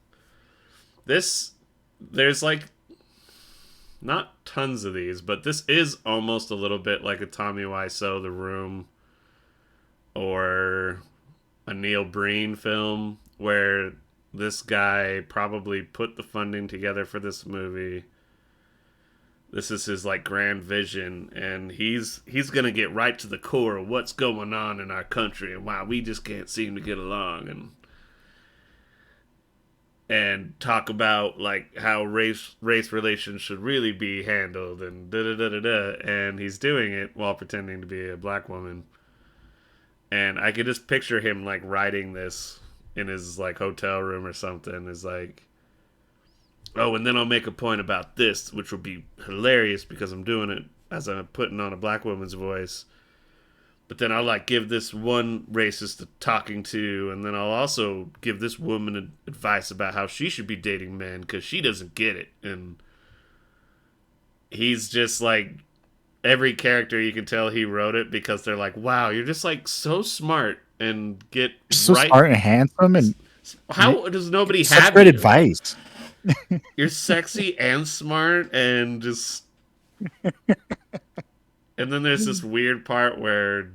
this there's like not tons of these, but this is almost a little bit like a Tommy Wiseau The Room or a Neil Breen film where this guy probably put the funding together for this movie. This is his like grand vision, and he's gonna get right to the core of what's going on in our country and why we just can't seem to get along, and talk about like how race relations should really be handled and da da da da da. And he's doing it while pretending to be a black woman. And I could just picture him like writing this in his like hotel room or something. Is like, oh, and then I'll make a point about this, which will be hilarious because I'm doing it as I'm putting on a black woman's voice. But then I'll like give this one racist a talking to, and then I'll also give this woman advice about how she should be dating men because she doesn't get it. And he's just like every character you can tell he wrote it because they're like, wow, you're just like so smart and get so right. smart and handsome, and How does nobody such have great you? advice. You're sexy and smart and just. And then there's this weird part where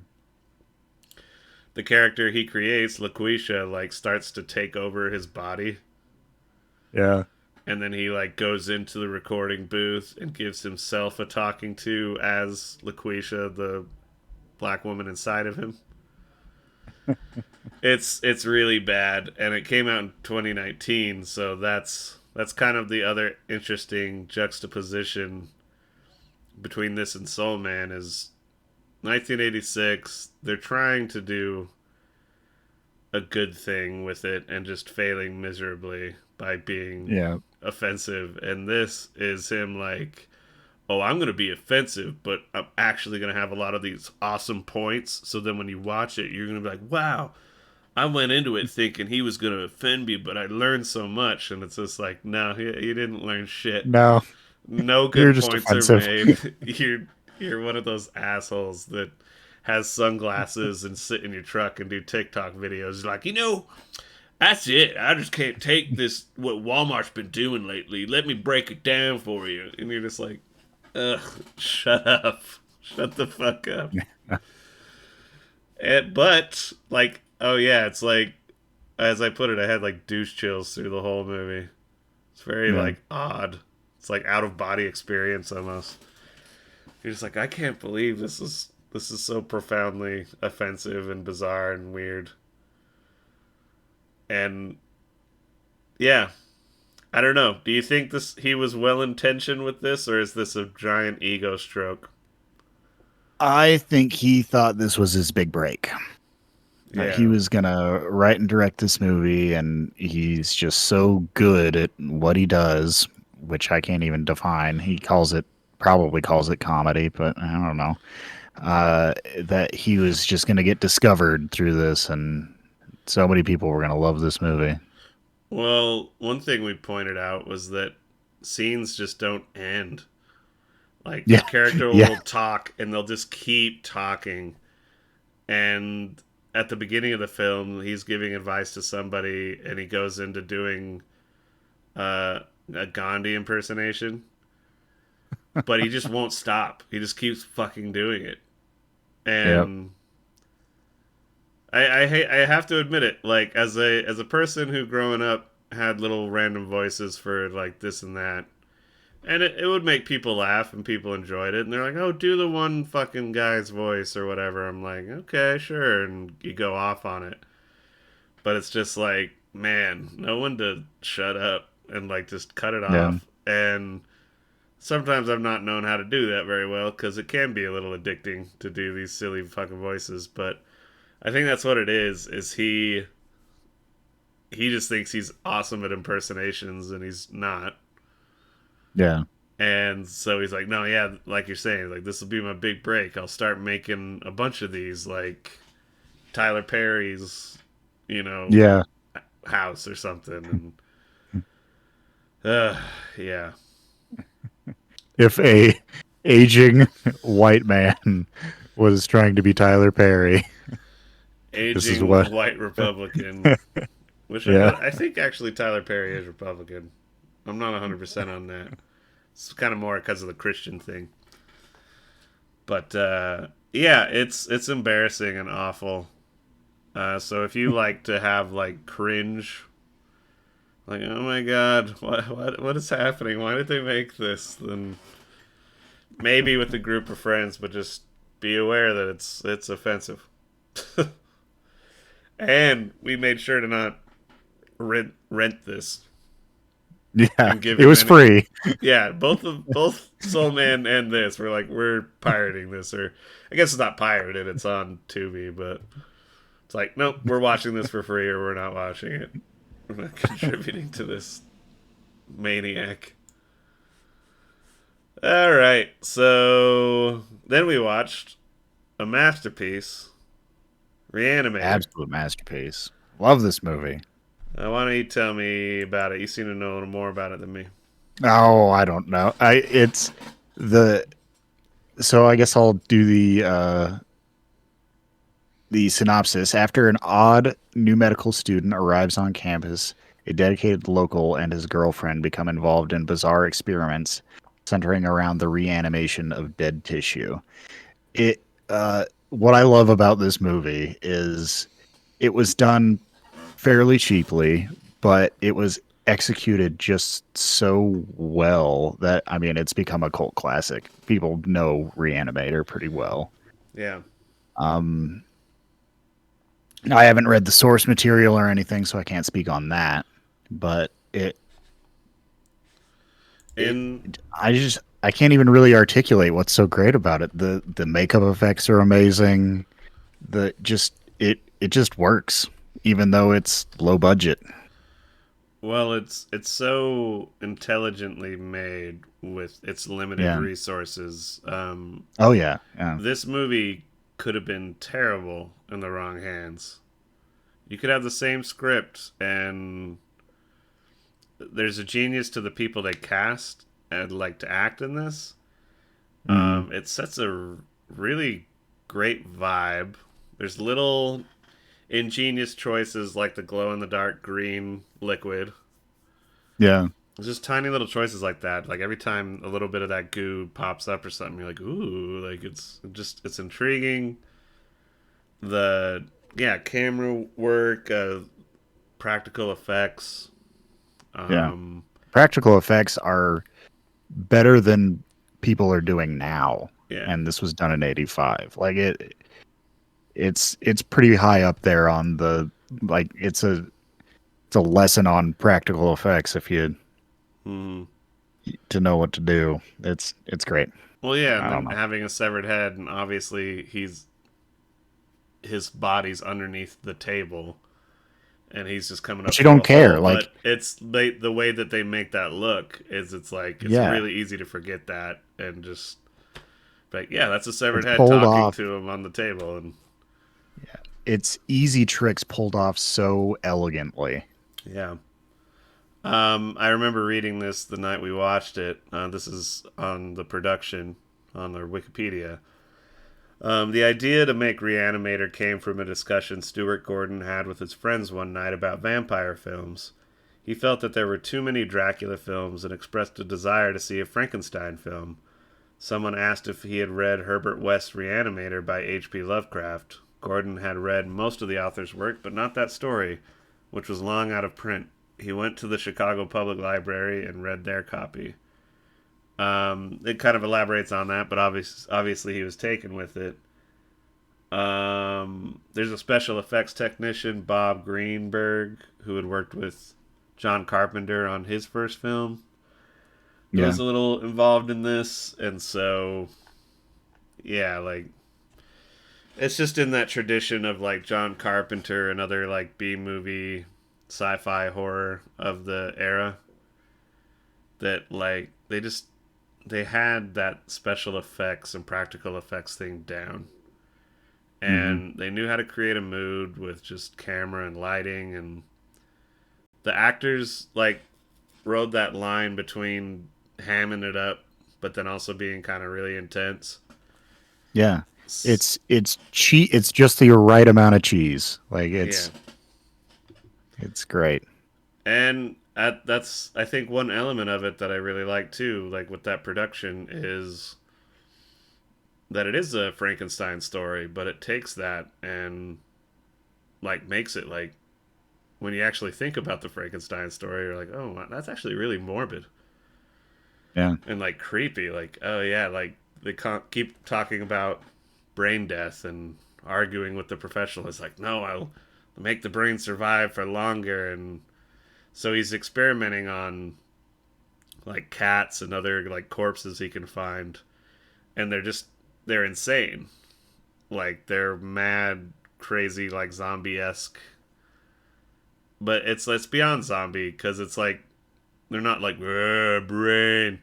the character he creates, LaQuisha, like starts to take over his body, Yeah, and then he like goes into the recording booth and gives himself a talking to as LaQuisha, the black woman inside of him. It's really bad, and it came out in 2019, so that's kind of the other interesting juxtaposition between this and Soul Man is 1986. They're trying to do a good thing with it and just failing miserably by being yeah. offensive. And this is him like, oh, I'm going to be offensive, but I'm actually going to have a lot of these awesome points. So then when you watch it, you're going to be like, wow, I went into it thinking he was going to offend me, but I learned so much. And it's just like, no, he didn't learn shit. No, No you're good just points are offensive. made. You're one of those assholes that has sunglasses and sit in your truck and do TikTok videos. Like, that's it. I just can't take this what Walmart's been doing lately. Let me break it down for you. And you're just like, ugh, shut up. Shut the fuck up. But like, oh yeah, it's like as I put it, I had like douche chills through the whole movie. It's very Yeah. like odd. It's like out of body experience almost. You're just like, I can't believe this is so profoundly offensive and bizarre and weird. And yeah, I don't know. Do you think this he was well intentioned with this, or is this a giant ego stroke? I think he thought this was his big break. He Yeah. was gonna write and direct this movie, and he's just so good at what he does, which I can't even define. Probably calls it comedy, but I don't know. That he was just gonna get discovered through this, and so many people were gonna love this movie. Well, one thing we pointed out was that scenes just don't end. Like a Yeah, character yeah, will talk and they'll just keep talking. And at the beginning of the film, he's giving advice to somebody and he goes into doing a Gandhi impersonation, but he just won't stop. He just keeps fucking doing it. yeah, And I have to admit it, like as a person who growing up had little random voices for like this and that, and it would make people laugh and people enjoyed it, and they're like, oh, do the one fucking guy's voice or whatever. I'm like, okay, sure, and you go off on it. But it's just like, man, no one to shut up and like just cut it yeah, off. And sometimes I've not known how to do that very well because it can be a little addicting to do these silly fucking voices. But I think that's what it is. Is he just thinks he's awesome at impersonations and he's not. yeah. And so he's like, no, yeah, like you're saying, like this will be my big break. I'll start making a bunch of these, like Tyler Perry's you know, Yeah. house or something. And yeah, If a aging white man was trying to be Tyler Perry, this is aging what. white Republican. Which Yeah. I think actually Tyler Perry is Republican. I'm not 100% on that. It's kind of more because of the Christian thing. But yeah, it's embarrassing and awful. So if you like to have like cringe, like oh my god, what is happening? Why did they make this? Then maybe with a group of friends, but just be aware that it's offensive. And we made sure to not rent this Yeah. and give It him was any. free. Yeah, both Soul Man and this we're pirating this, or I guess it's not pirated, it's on Tubi, but it's like nope, we're watching this for free, or we're not watching it. We're not contributing to this maniac. All right, so then we watched a masterpiece, Reanimator. Absolute masterpiece. Love this movie. Why don't you tell me about it? You seem to know a little more about it than me. Oh, I don't know. I it's the so I guess I'll do the synopsis. After an odd new medical student arrives on campus, a dedicated local and his girlfriend become involved in bizarre experiments centering around the reanimation of dead tissue. It what I love about this movie is it was done fairly cheaply, but it was executed just so well that I mean it's become a cult classic. People know Reanimator pretty well. Yeah, Um, I haven't read the source material or anything, so I can't speak on that. But it in I can't even really articulate what's so great about it. The makeup effects are amazing. The just it just works, even though it's low budget. well, it's so intelligently made with its limited Yeah. resources. Oh yeah. Yeah. This movie could have been terrible in the wrong hands. You could have the same script, and there's a genius to the people they cast and like to act in this. Hmm. It sets a really great vibe. There's little ingenious choices like the glow in the dark green liquid. Yeah. It's just tiny little choices like that. Like every time a little bit of that goo pops up or something, you're like, ooh, like it's intriguing. The yeah, camera work, practical effects. Yeah. Um, Practical effects are better than people are doing now, yeah, and this was done in '85. Like it's pretty high up there on the like it's a lesson on practical effects if you mm-hmm. to know what to do. It's great. Well, yeah, and I don't then know. having a severed head, and obviously his body's underneath the table, and he's just coming But up you through don't a hole. care. Like But the way that they make that look is it's yeah, really easy to forget that and just like yeah, that's a severed it's head pulled talking off. to him on the table, and Yeah. It's easy tricks pulled off so elegantly. yeah. I remember reading this the night we watched it. This is on the production on their Wikipedia. The idea to make Reanimator came from a discussion Stuart Gordon had with his friends one night about vampire films. He felt that there were too many Dracula films and expressed a desire to see a Frankenstein film. Someone asked if he had read Herbert West's Reanimator by H.P. Lovecraft. Gordon had read most of the author's work, but not that story, which was long out of print. He went to the Chicago Public Library and read their copy. It kind of elaborates on that, but obviously he was taken with it. There's a special effects technician, Bob Greenberg, who had worked with John Carpenter on his first film, who Yeah. was a little involved in this, and so yeah, like it's just in that tradition of like John Carpenter and other like B movie sci-fi horror of the era that like they had that special effects and practical effects thing down. Hmm. and they knew how to create a mood with just camera and lighting, and the actors like rode that line between hamming it up but then also being kind of really intense. Yeah. It's just the right amount of cheese. Like Yeah. it's great. And that's I think one element of it that I really like too, like with that production, is that it is a Frankenstein story, but it takes that and like makes it like when you actually think about the Frankenstein story, you're like, oh, that's actually really morbid Yeah. and like creepy. Like, oh yeah, like they can't keep talking about brain death and arguing with the professional. It's like, no, I'll make the brain survive for longer, and so he's experimenting on like cats and other like corpses he can find, and they're insane. Like they're mad, crazy, like zombie esque. But it's beyond zombie because it's like they're not like brain.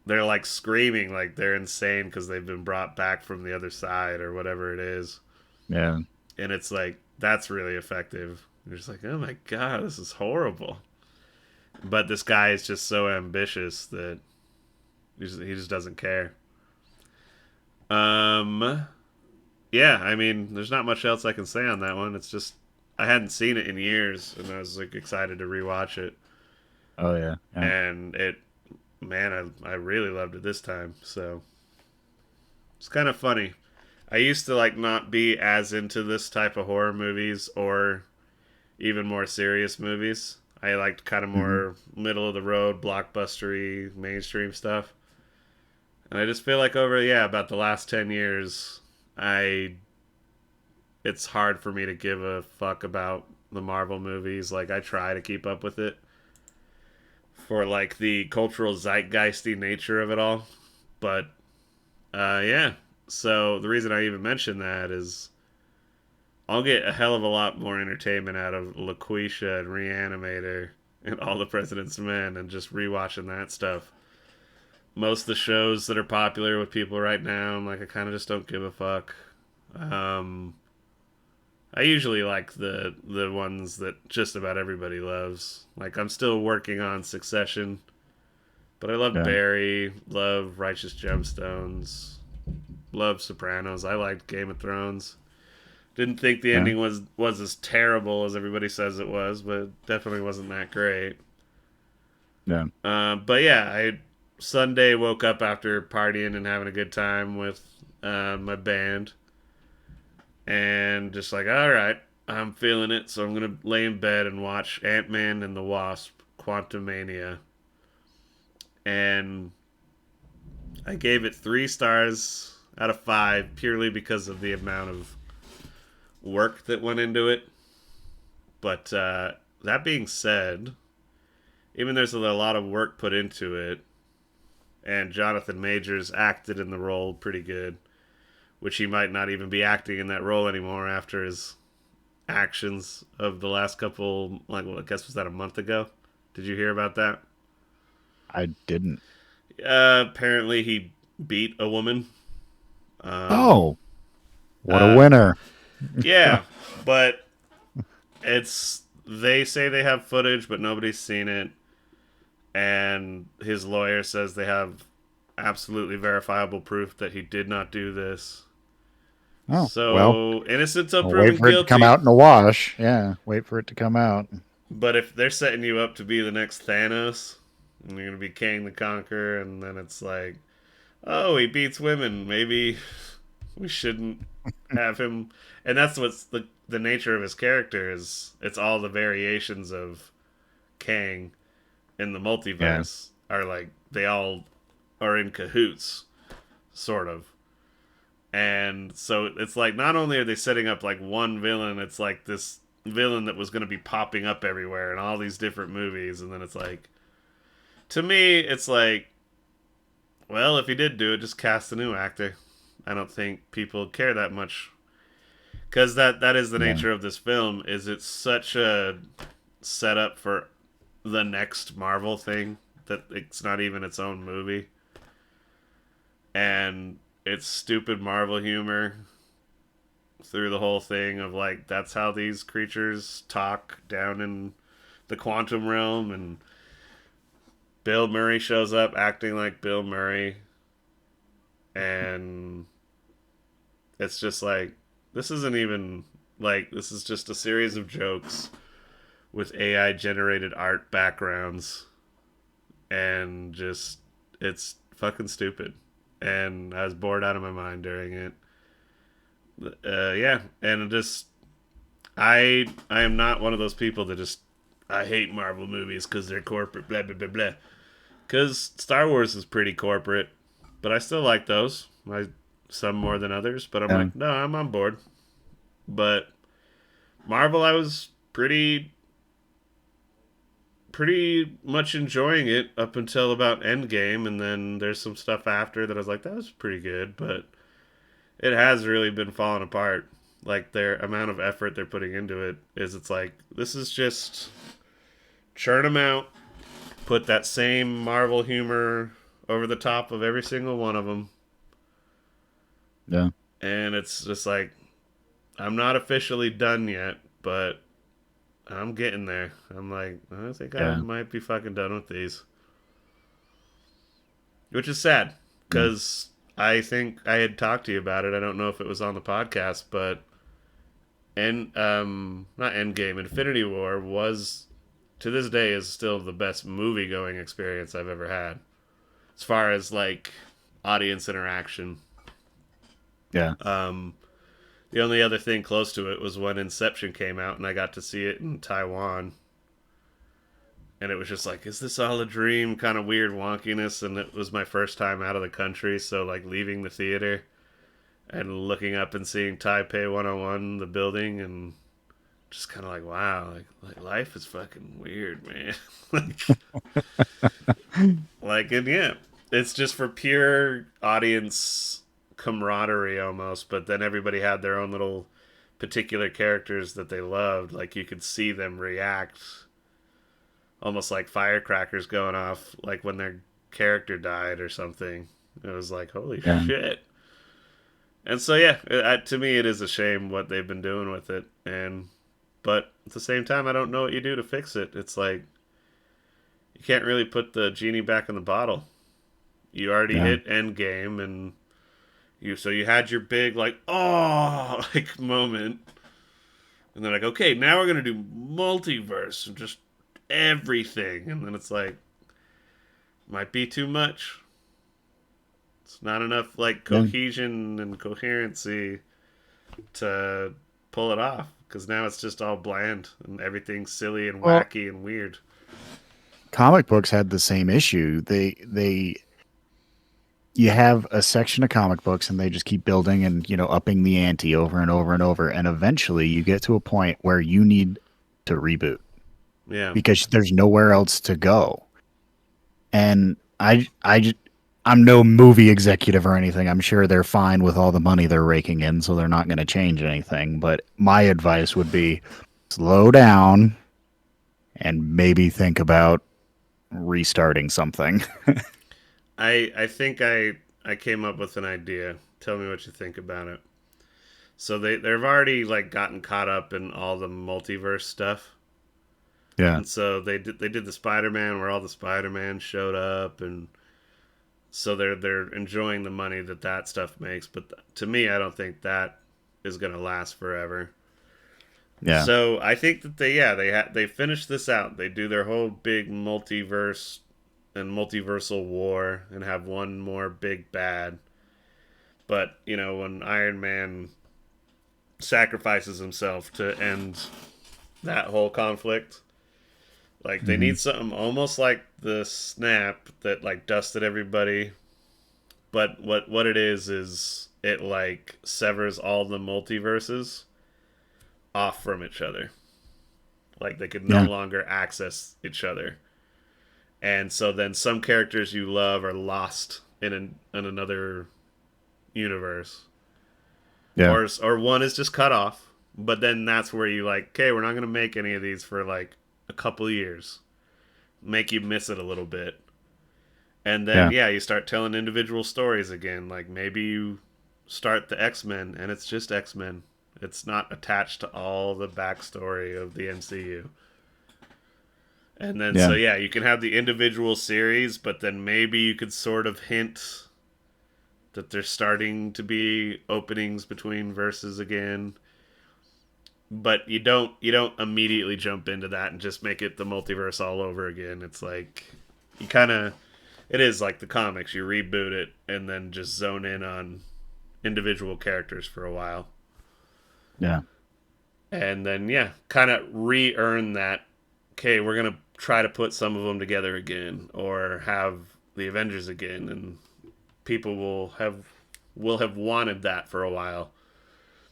They're like screaming like they're insane because they've been brought back from the other side or whatever it is, Yeah. and it's like that's really effective. You're just like, oh my god, this is horrible. But this guy is just so ambitious that he just doesn't care. Um, yeah, I mean, there's not much else I can say on that one. It's just I hadn't seen it in years, and I was like excited to rewatch it, Oh yeah. Yeah. and man, I really loved it this time. So it's kind of funny. I used to like not be as into this type of horror movies or even more serious movies. I liked kind of Hmm. more middle of the road, blockbustery, mainstream stuff. And I just feel like over about the last 10 years, I it's hard for me to give a fuck about the Marvel movies. Like I try to keep up with it for like the cultural zeitgeisty nature of it all. But yeah. So the reason I even mention that is I'll get a hell of a lot more entertainment out of LaQuisha and Reanimator and All the President's Men and just rewatching that stuff. Most of the shows that are popular with people right now, I'm like, I kind of just don't give a fuck. Um, I usually like the ones that just about everybody loves. Like I'm still working on Succession, but I love Yeah. Barry, love Righteous Gemstones, love Sopranos. I liked Game of Thrones. Didn't think the Yeah. ending was as terrible as everybody says it was, but it definitely wasn't that great. Yeah. But yeah, I Sunday woke up after partying and having a good time with my band, and just like, all right, I'm feeling it, so I'm gonna lay in bed and watch Ant Man and the Wasp: Quantumania, and I gave it 3 stars out of 5 purely because of the amount of work that went into it. But that being said, even there's a lot of work put into it, and Jonathan Majors acted in the role pretty good, which he might not even be acting in that role anymore after his actions of the last couple, like, well, I guess was that a month ago? Did you hear about that? I didn't. Apparently, he beat a woman. Um, Oh, what a uh, winner. yeah, but they say they have footage, but nobody's seen it, and his lawyer says they have absolutely verifiable proof that he did not do this. Oh, well, So innocent until I'll wait proven for it to come guilty. out in the wash. Yeah, wait for it to come out. But if they're setting you up to be the next Thanos, and you're gonna be Kang the Conqueror, and then it's like, oh, he beats women. Maybe we shouldn't have him. And that's what's the nature of his character is. It's all the variations of Kang in the Yeah. multiverse are like they all are in cahoots, sort of. And so it's like not only are they setting up like one villain, it's like this villain that was going to be popping up everywhere in all these different movies, and then it's like to me it's like, well, if he did do it, just cast a new actor. I don't think people care that much because that is the Yeah. nature of this film. Is it's such a setup for the next Marvel thing that it's not even its own movie, and it's stupid Marvel humor through the whole thing of like that's how these creatures talk down in the quantum realm, and Bill Murray shows up acting like Bill Murray, and it's just like this isn't even like this is just a series of jokes with AI generated art backgrounds, and just it's fucking stupid. And I was bored out of my mind during it. Yeah, and just I am not one of those people that just I hate Marvel movies because they're corporate, blah blah blah blah. Because Star Wars is pretty corporate, but I still like those. Some more than others, but I'm Yeah. like, no, I'm on board. But Marvel, I was pretty much enjoying it up until about Endgame, and then there's some stuff after that I was like, that was pretty good, but it has really been falling apart. Like their amount of effort they're putting into it is, it's like this is just churn them out, put that same Marvel humor over the top of every single one of them, Yeah. and it's just like I'm not officially done yet, but I'm getting there. I'm like, I think I Yeah. might be fucking done with these, which is sad Yeah. because I think I had talked to you about it. I don't know if it was on the podcast, but not Endgame, Infinity War was to this day is still the best movie going experience I've ever had as far as like audience interaction. Yeah. Um, the only other thing close to it was when Inception came out, and I got to see it in Taiwan, and it was just like, is this all a dream? Kind of weird wonkiness, and it was my first time out of the country, so like leaving the theater and looking up and seeing Taipei 101, the building, and just kind of like, wow, like life is fucking weird, man. And yeah, it's just for pure audience camaraderie almost, but then everybody had their own little particular characters that they loved. Like you could see them react almost like firecrackers going off, like when their character died or something. It was like, holy Yeah. shit. And so yeah, to me it is a shame what they've been doing with it, and but at the same time I don't know what you do to fix it. It's like you can't really put the genie back in the bottle. You already Yeah. hit end game, and you had your big like oh like moment, and they're like, okay, now we're gonna do multiverse and just everything, and then it's like might be too much. It's not enough like Yeah. cohesion and coherency to pull it off, because now it's just all bland and everything's silly and Well, wacky and weird. comic books had the same issue. They you have a section of comic books and they just keep building and, upping the ante over and over and over, and eventually you get to a point where you need to reboot Yeah. because there's nowhere else to go. And I'm no movie executive or anything. I'm sure they're fine with all the money they're raking in, so they're not going to change anything. But my advice would be slow down and maybe think about restarting something. I think I came up with an idea. Tell me what you think about it. So they've already like gotten caught up in all the multiverse stuff. Yeah. And so they did the Spider-Man where all the Spider-Man showed up, and so they're enjoying the money that stuff makes, but to me I don't think that is going to last forever. Yeah. So I think that they finish this out. They do their whole big multiverse and multiversal war and have one more big bad. But, when Iron Man sacrifices himself to end that whole conflict, like they Hmm. need something almost like the snap that like dusted everybody, but what it is it like severs all the multiverses off from each other. Like they could no Yeah. longer access each other. And so then some characters you love are lost in another universe, Yeah. or one is just cut off. But then that's where you like, okay, we're not gonna make any of these for like a couple of years, make you miss it a little bit, and then Yeah. yeah, you start telling individual stories again. Like maybe you start the X Men and it's just X Men, It's not attached to all the backstory of the MCU. And then, so Yeah. yeah, you can have the individual series, but then maybe you could sort of hint that there's starting to be openings between verses again. But you don't immediately jump into that and just make it the multiverse all over again. It's like you kind of it is like the comics. You reboot it and then just zone in on individual characters for a while. Yeah. And then yeah, kind of re-earn that. Okay, we're gonna try to put some of them together again, or have the Avengers again, and people will have wanted that for a while.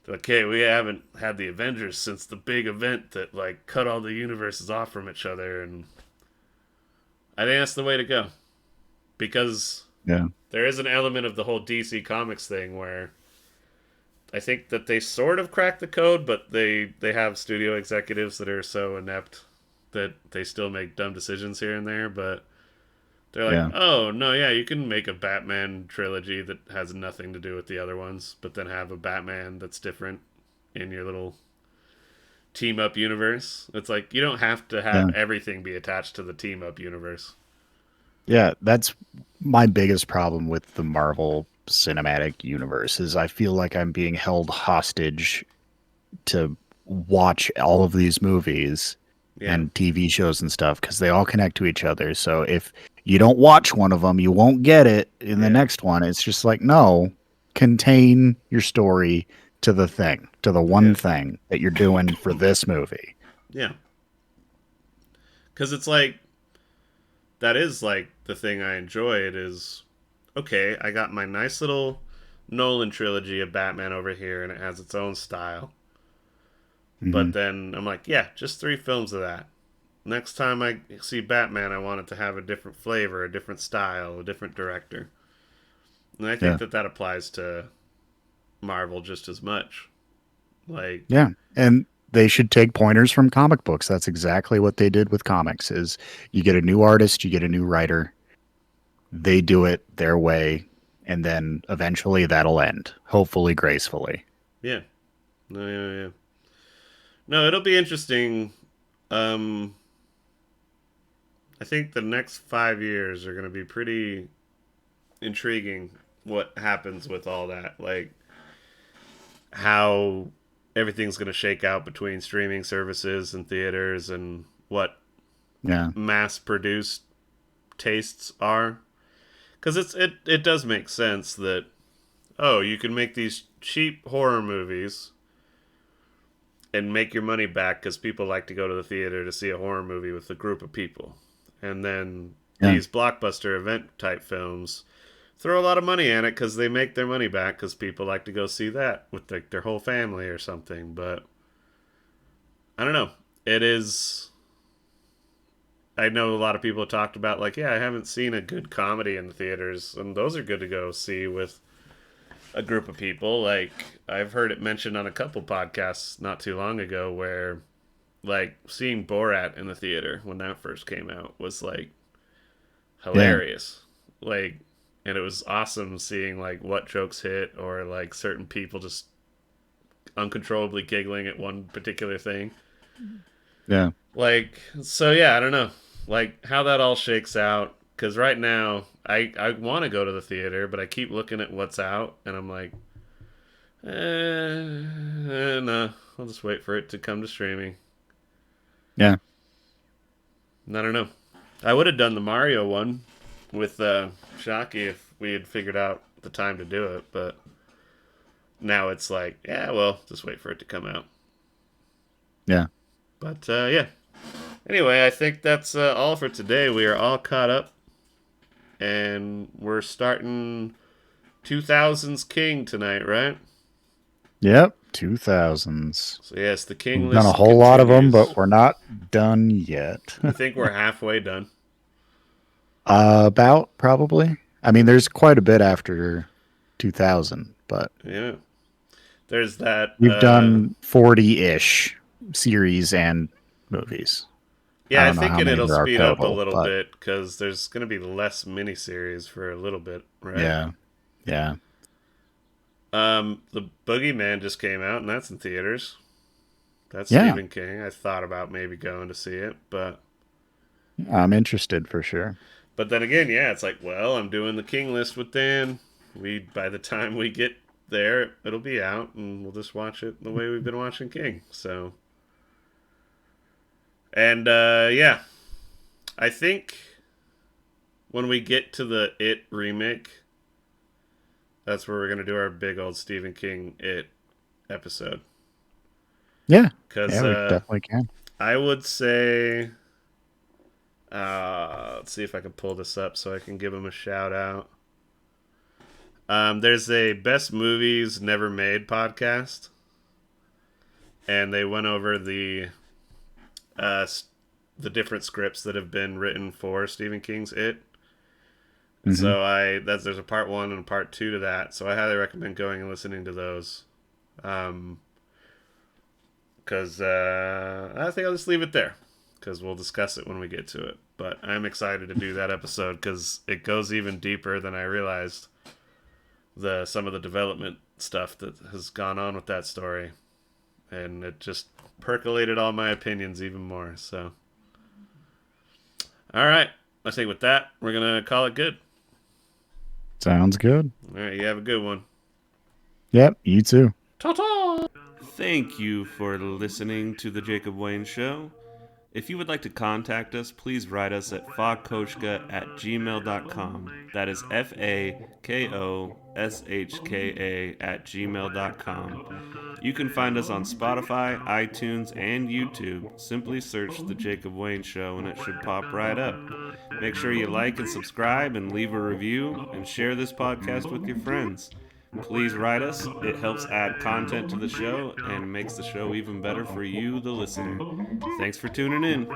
They're like, okay, we haven't had the Avengers since the big event that like cut all the universes off from each other, and I think that's the way to go because Yeah. there is an element of the whole DC Comics thing where I think that they sort of crack the code, but they have studio executives that are so inept that they still make dumb decisions here and there. But they're like, Yeah. oh no, yeah, you can make a Batman trilogy that has nothing to do with the other ones, but then have a Batman that's different in your little team up universe. It's like you don't have to have Yeah. everything be attached to the team up universe. Yeah. That's my biggest problem with the Marvel Cinematic Universe is I feel like I'm being held hostage to watch all of these movies Yeah, and TV shows and stuff because they all connect to each other. So if you don't watch one of them, you won't get it in the yeah, next one. It's just like, no, contain your story to the thing, to the yeah, one thing that you're doing for this movie. yeah. Because it's like that is like the thing I enjoy. It is okay. I got my nice little Nolan trilogy of Batman over here, and it has its own style. Hmm. But then I'm like, yeah, just 3 films of that. Next time I see Batman, I want it to have a different flavor, a different style, a different director. And I think Yeah. that that applies to Marvel just as much. Like, Yeah. And they should take pointers from comic books. That's exactly what they did with comics is you get a new artist, you get a new writer, they do it their way, and then eventually that'll end, hopefully gracefully. yeah, no, yeah, yeah. No, it'll be interesting. Um, I think the next 5 years are going to be pretty intriguing. What happens with all that? Like, how everything's going to shake out between streaming services and theaters and what Yeah. mass produced tastes are because it does make sense that oh you can make these cheap horror movies and make your money back because people like to go to the theater to see a horror movie with a group of people, and then Yeah. these blockbuster event type films throw a lot of money at it because they make their money back because people like to go see that with like their whole family or something. But I don't know. It is. I know a lot of people talked about like, yeah, I haven't seen a good comedy in the theaters, and those are good to go see with a group of people. Like I've heard it mentioned on a couple podcasts not too long ago where like seeing Borat in the theater when that first came out was like Yeah. hilarious. Like and it was awesome seeing like what jokes hit or like certain people just uncontrollably giggling at one particular thing. Yeah. Like so yeah, I don't know. Like how that all shakes out cuz right now I want to go to the theater, but I keep looking at what's out and I'm like no, I'll just wait for it to come to streaming. Yeah. I don't know. I would have done the Mario one with Shocky if we had figured out the time to do it, but now it's like, yeah, well, just wait for it to come out. Yeah. But yeah. Anyway, I think that's all for today. We are all caught up, and we're starting 2000s King tonight, right? Yep. 2000s. So yes, the King We've done a list whole lot of them, continues. but we're not done yet. I think we're halfway done. About probably. I mean, there's quite a bit after 2000, but Yeah. There's that. we've done 40-ish series and movies. I Yeah, I don't know think how it, many it'll there are speed up a total, little but bit because there's going to be less miniseries for a little bit, right? yeah. Yeah. The Boogeyman just came out, and that's in theaters. That's Yeah, Stephen King. I thought about maybe going to see it, I'm interested for sure. then again, yeah, it's like, well, I'm doing the King list with Dan. By the time we get there, it'll be out, and we'll just watch it the way we've been watching King. So, and yeah, I think when we get to the It remake, that's where we're gonna do our big old Stephen King It episode. Yeah, Because yeah, we definitely can. I would say, let's see if I can pull this up so I can give him a shout out. There's a Best Movies Never Made podcast, and they went over uh, the different scripts that have been written for Stephen King's It. And Hmm. so there's a part one and a part two to that. So I highly recommend going and listening to those. Because I think I'll just leave it there because we'll discuss it when we get to it. But I'm excited to do that episode because it goes even deeper than I realized. Some of the development stuff that has gone on with that story, and it just percolated all my opinions even more. So, all right, I think with that we're gonna call it good. Sounds good. All right, you have a good one. Yep, you too. Ta ta! Thank you for listening to The Jacob Wayne Show. If you would like to contact us, please write us at fakoshka@gmail.com. That is FAKOSHKA@gmail.com. You can find us on Spotify, iTunes, and YouTube. Simply search The Jacob Wayne Show and it should pop right up. Make sure you like and subscribe and leave a review and share this podcast with your friends. Please write us. It helps add content to the show and makes the show even better for you, the listener. Thanks for tuning in.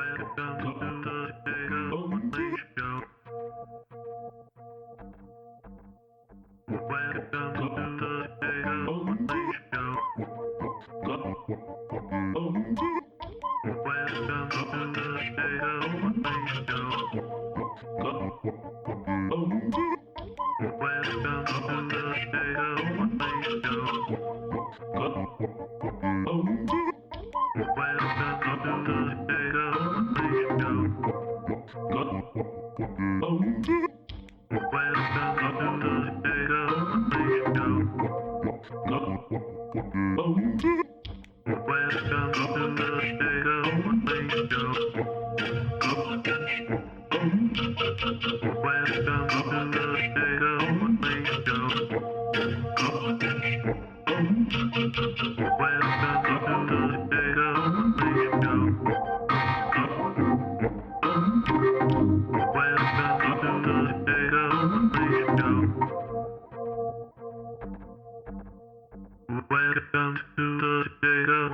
Welcome to the